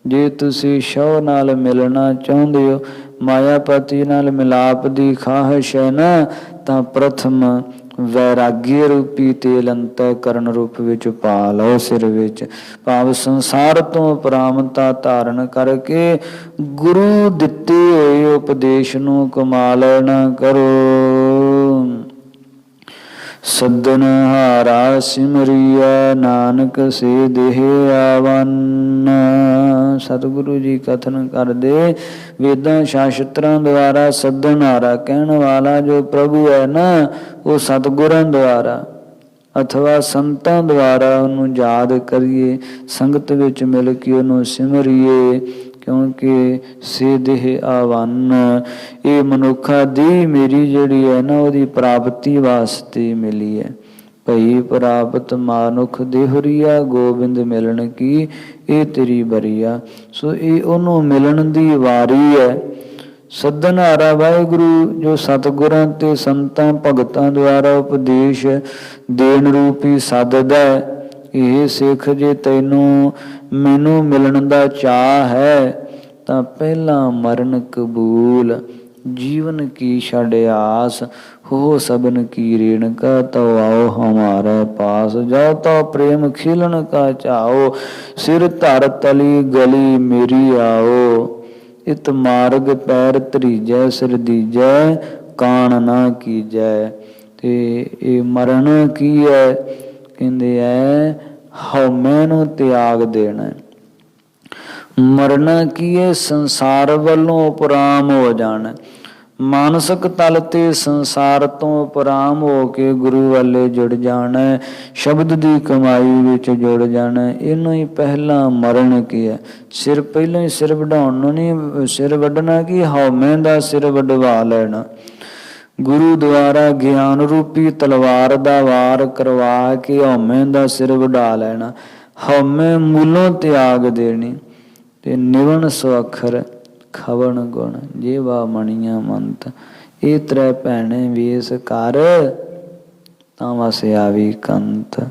ਜੇ ਤੁਸੀਂ ਸ਼ੌ ਨਾਲ ਮਿਲਣਾ ਚਾਹੁੰਦੇ ਹੋ, ਮਾਇਆਪਤੀ ਨਾਲ ਮਿਲਾਪ ਦੀ ਖਾਹਿਸ਼ ਹੈ ਨਾ, ਤਾਂ ਪ੍ਰਥਮ ਵੈਰਾਗੀ ਰੂਪੀ ਤੇਲ ਅੰਤःਕਰਨ ਰੂਪ ਵਿੱਚ ਪਾ ਲਓ ਸਿਰ ਵਿੱਚ, ਭਾਵ ਸੰਸਾਰ ਤੋਂ ਉਪਰਾਮਤਾ ਧਾਰਨ ਕਰਕੇ ਗੁਰੂ ਦਿੱਤੇ ਹੋਏ ਉਪਦੇਸ਼ ਨੂੰ ਕਮਾਲ ਨਾ ਕਰੋ। ਸੱਦਨ ਹਾਰਾ ਸਿਮਰਿਆ ਨਾਨਕ ਸੇ ਦੇਹ ਆਵਨ। ਸਤਿਗੁਰੂ ਜੀ ਕਥਨ ਕਰਦੇ ਵੇਦਾਂ ਸ਼ਾਸਤਰਾਂ ਦੁਆਰਾ ਸੱਦਨ ਹਾਰਾ ਕਹਿਣ ਵਾਲਾ ਜੋ ਪ੍ਰਭੂ ਹੈ ਨਾ, ਉਹ ਸਤਿਗੁਰਾਂ ਦੁਆਰਾ ਅਥਵਾ ਸੰਤਾਂ ਦੁਆਰਾ ਉਹਨੂੰ ਯਾਦ ਕਰੀਏ, ਸੰਗਤ ਵਿੱਚ ਮਿਲ ਕੇ ਉਹਨੂੰ ਸਿਮਰੀਏ, ਕਿਉਂਕਿ ਸੇ ਦੇਹ ਆਵਨ, ਇਹ ਮਨੁੱਖਾ ਦੀ ਮੇਰੀ ਜਿਹੜੀ ਹੈ ਨਾ ਉਹਦੀ ਪ੍ਰਾਪਤੀ ਵਾਸਤੇ ਮਿਲੀ ਹੈ। ਭਈ ਪ੍ਰਾਪਤ ਮਾਨੁਖ ਦੇਹੁਰੀਆ, ਗੋਬਿੰਦ ਮਿਲਣ ਕੀ ਇਹ ਤੇਰੀ ਬਰੀਆ। ਸੋ ਇਹ ਉਹਨੂੰ ਮਿਲਣ ਦੀ ਵਾਰੀ ਹੈ। ਸੱਦਨ ਹਾਰਾ ਵਾਹਿਗੁਰੂ ਜੋ ਸਤਿਗੁਰਾਂ ਤੇ ਸੰਤਾਂ ਭਗਤਾਂ ਦੁਆਰਾ ਉਪਦੇਸ਼ ਦੇਣ ਰੂਪੀ ਸੱਦਦਾ ਹੈ। ਇਹ ਸਿੱਖ ਜੇ ਤੈਨੂੰ ਮੈਨੂੰ ਮਿਲਣ ਦਾ ਚਾਅ ਹੈ ਤਾਂ ਪਹਿਲਾਂ ਮਰਨ ਕਬੂਲ, ਜੀਵਨ ਕੀ ਛੱਡ ਆਸ, ਹੋ ਸਬਨ ਕੀ ਰੇਣਕਾ ਤਉ ਆਓ ਹਮਾਰੇ ਪਾਸ, ਜਾਓ ਤਉ ਪ੍ਰੇਮ ਖਿਲਣ ਕਾ ਚਾਓ, ਸਿਰ ਧਰ ਤਲੀ ਗਲੀ ਮੇਰੀ ਆਓ, ਇਤ ਮਾਰਗ ਪੈਰ ਧਰੀਜੈ ਸਿਰ ਦੀਜੈ, ਕਾਣ ਨਾ ਕੀਜੈ। ਤੇ ਇਹ ਮਰਨ ਕੀ ਹੈ? ਕਹਿੰਦੇ ਐ ਹਉਮੈ ਨੂੰ ਤਿਆਗ ਦੇਣਾ। ਮਰਨਾ ਕੀ ਹੈ? ਸੰਸਾਰ ਵੱਲੋਂ ਉਪਰਾਮ ਹੋ ਜਾਣਾ, ਮਾਨਸਿਕ ਤਲ ਤੇ ਸੰਸਾਰ ਤੋਂ ਉਪਰਾਮ ਹੋ ਕੇ ਗੁਰੂ ਵਾਲੇ ਜੁੜ ਜਾਣਾ, ਸ਼ਬਦ ਦੀ ਕਮਾਈ ਵਿੱਚ ਜੁੜ ਜਾਣਾ। ਇਹਨੂੰ ਹੀ ਪਹਿਲਾਂ ਮਰਨ ਕੀ ਹੈ? ਸਿਰ ਪਹਿਲਾਂ ਹੀ ਸਿਰ ਵਢਾਉਣ ਨੂੰ ਨਹੀਂ, ਸਿਰ ਵੱਢਣਾ ਕੀ? ਹਉਮੈ ਦਾ ਸਿਰ ਵਢਵਾ ਲੈਣਾ। ਗੁਰੂ ਦੁਆਰਾ ਗਿਆਨ ਰੂਪੀ ਤਲਵਾਰ ਦਾ ਵਾਰ ਕਰਵਾ ਕੇ ਹਉਮੈ ਦਾ ਸਿਰ ਵਢਾ ਲੈਣਾ, ਹਉਮੈ ਮੂਲੋਂ ਤਿਆਗ ਦੇਣੀ। ਤੇ ਨਿਵਣ ਸੋ ਅੱਖਰ ਖਵਣ ਗੁਣ, ਜੇਵਾ ਮਣੀਆਂ ਮੰਤ, ਇਹ ਤ੍ਰੈ ਭੈਣੇ ਵੇਸ ਕਰ ਤਾਂ ਵਸ ਆਵੀ ਕੰਤ।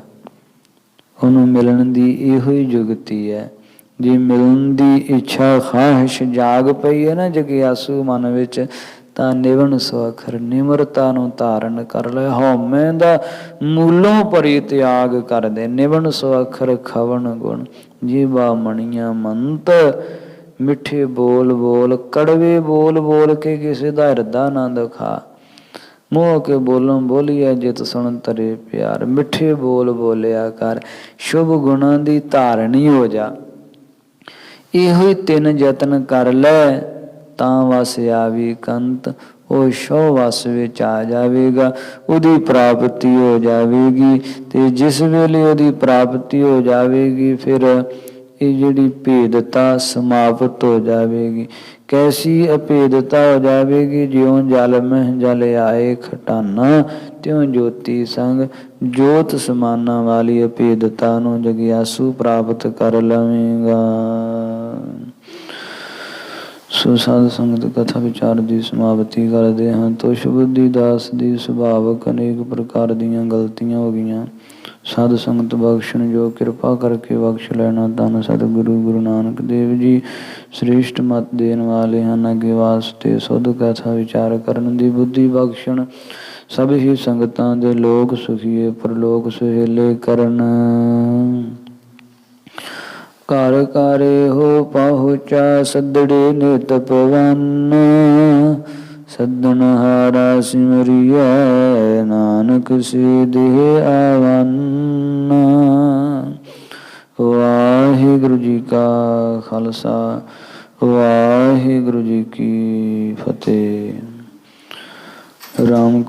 ਉਹਨੂੰ ਮਿਲਣ ਦੀ ਇਹੋ ਹੀ ਜੁਗਤੀ ਹੈ। ਜੇ ਮਿਲਣ ਦੀ ਇੱਛਾ ਖਾਹਿਸ਼ ਜਾਗ ਪਈ ਹੈ ਨਾ ਜਗਿਆਸੂ ਮਨ ਵਿੱਚ, ਤਾਂ ਨਿਵਣ ਸਵਖਰ ਨਿਮਰਤਾ ਨੂੰ ਧਾਰਨ ਕਰ ਲੈ। ਹਉਮੈ ਦਾ ਮੂਲੋਂ ਪਰਿਤਿਆਗ ਕਰ ਦੇ। ਨਿਵਣ ਸਵਖਰ ਖਵਣ ਗੁਣ ਜੀਵਾ ਮਣੀਆਂ ਮੰਤ। ਮਿੱਠੇ ਬੋਲ ਬੋਲ ਕੜਵੇ ਬੋਲ ਬੋਲ ਕੇ ਕਿਸੇ ਦਾ ਹਿਰਦਾ ਨਾ ਦੁਖਾ। ਮੋਹ ਕੇ ਬੋਲੋਂ ਬੋਲੀਐ ਜਿਤ ਸੁਣ ਤਰੇ ਪਿਆਰ। ਮਿੱਠੇ ਬੋਲ ਬੋਲਿਆ ਕਰ, ਸ਼ੁਭ ਗੁਣਾਂ ਦੀ ਧਾਰਨੀ ਹੋ ਜਾ। ਇਹੋ ਹੀ ਤਿੰਨ ਯਤਨ ਕਰ ਲੈ ਤਾਂ ਵਸ ਆਵੀ ਕੰਤ। ਉਹ ਸ਼ੋ ਵਸ ਵਿੱਚ ਆ ਜਾਵੇਗਾ, ਉਹਦੀ ਪ੍ਰਾਪਤੀ ਹੋ ਜਾਵੇਗੀ। ਤੇ ਜਿਸ ਵੇਲੇ ਉਹਦੀ ਪ੍ਰਾਪਤੀ ਹੋ ਜਾਵੇਗੀ ਫਿਰ ਇਹ ਜਿਹੜੀ ਭੇਦਤਾ ਸਮਾਪਤ ਹੋ ਜਾਵੇਗੀ। ਕੈਸੀ ਅਭੇਦਤਾ ਹੋ ਜਾਵੇਗੀ, ਜਿਉਂ ਜਲ ਮਹਿ ਜਲ ਆਏ ਖਟਾਨਾ, ਤਿਉਂ ਜੋਤੀ ਸੰਗ ਜੋਤ ਸਮਾਨਾ ਵਾਲੀ ਅਭੇਦਤਾ ਨੂੰ ਜਗਿਆਸੂ ਪ੍ਰਾਪਤ ਕਰ ਲਵੇਗਾ। ਸੋ ਸਾਧ ਸੰਗਤ ਕਥਾ ਵਿਚਾਰ ਦੀ ਸਮਾਪਤੀ ਕਰਦੇ ਹਾਂ। ਤੁਸ਼ ਬੁੱਧੀ ਦਾਸ ਦੀ ਸੁਭਾਵਕ ਅਨੇਕ ਪ੍ਰਕਾਰ ਦੀਆਂ ਗਲਤੀਆਂ ਹੋ ਗਈਆਂ। ਸਾਧ ਸੰਗਤ ਬਖਸ਼ਣ ਜੋ ਕਿਰਪਾ ਕਰਕੇ ਬਖਸ਼ ਲੈਣਾ। ਧੰਨ ਸਤਿਗੁਰੂ ਗੁਰੂ ਨਾਨਕ ਦੇਵ ਜੀ ਸ੍ਰੇਸ਼ਟ ਮਤ ਦੇਣ ਵਾਲੇ ਹਨ। ਅੱਗੇ ਵਾਸਤੇ ਸੁਧ ਕਥਾ ਵਿਚਾਰ ਕਰਨ ਦੀ ਬੁੱਧੀ ਬਖਸ਼ਣ। ਸਭ ਹੀ ਸੰਗਤਾਂ ਦੇ ਲੋਕ ਸੁਖੀਏ ਪਰਲੋਕ ਸੁਹੇਲੇ ਕਰਨ। ਘਰ ਘਰ ਹੋ ਪਹੁੰਚਾ ਸੱਦੜੇ ਨਿਤ ਪਵਨ। ਸੱਦਣ ਹਾਰਾ ਸਿਮਰਿਐ ਨਾਨਕ ਸੇ ਦੇਹ ਆਵਨ। ਵਾਹਿਗੁਰੂ ਜੀ ਕਾ ਖਾਲਸਾ ਵਾਹਿਗੁਰੂ ਜੀ ਕੀ ਫਤਿਹ। ਰਾਮ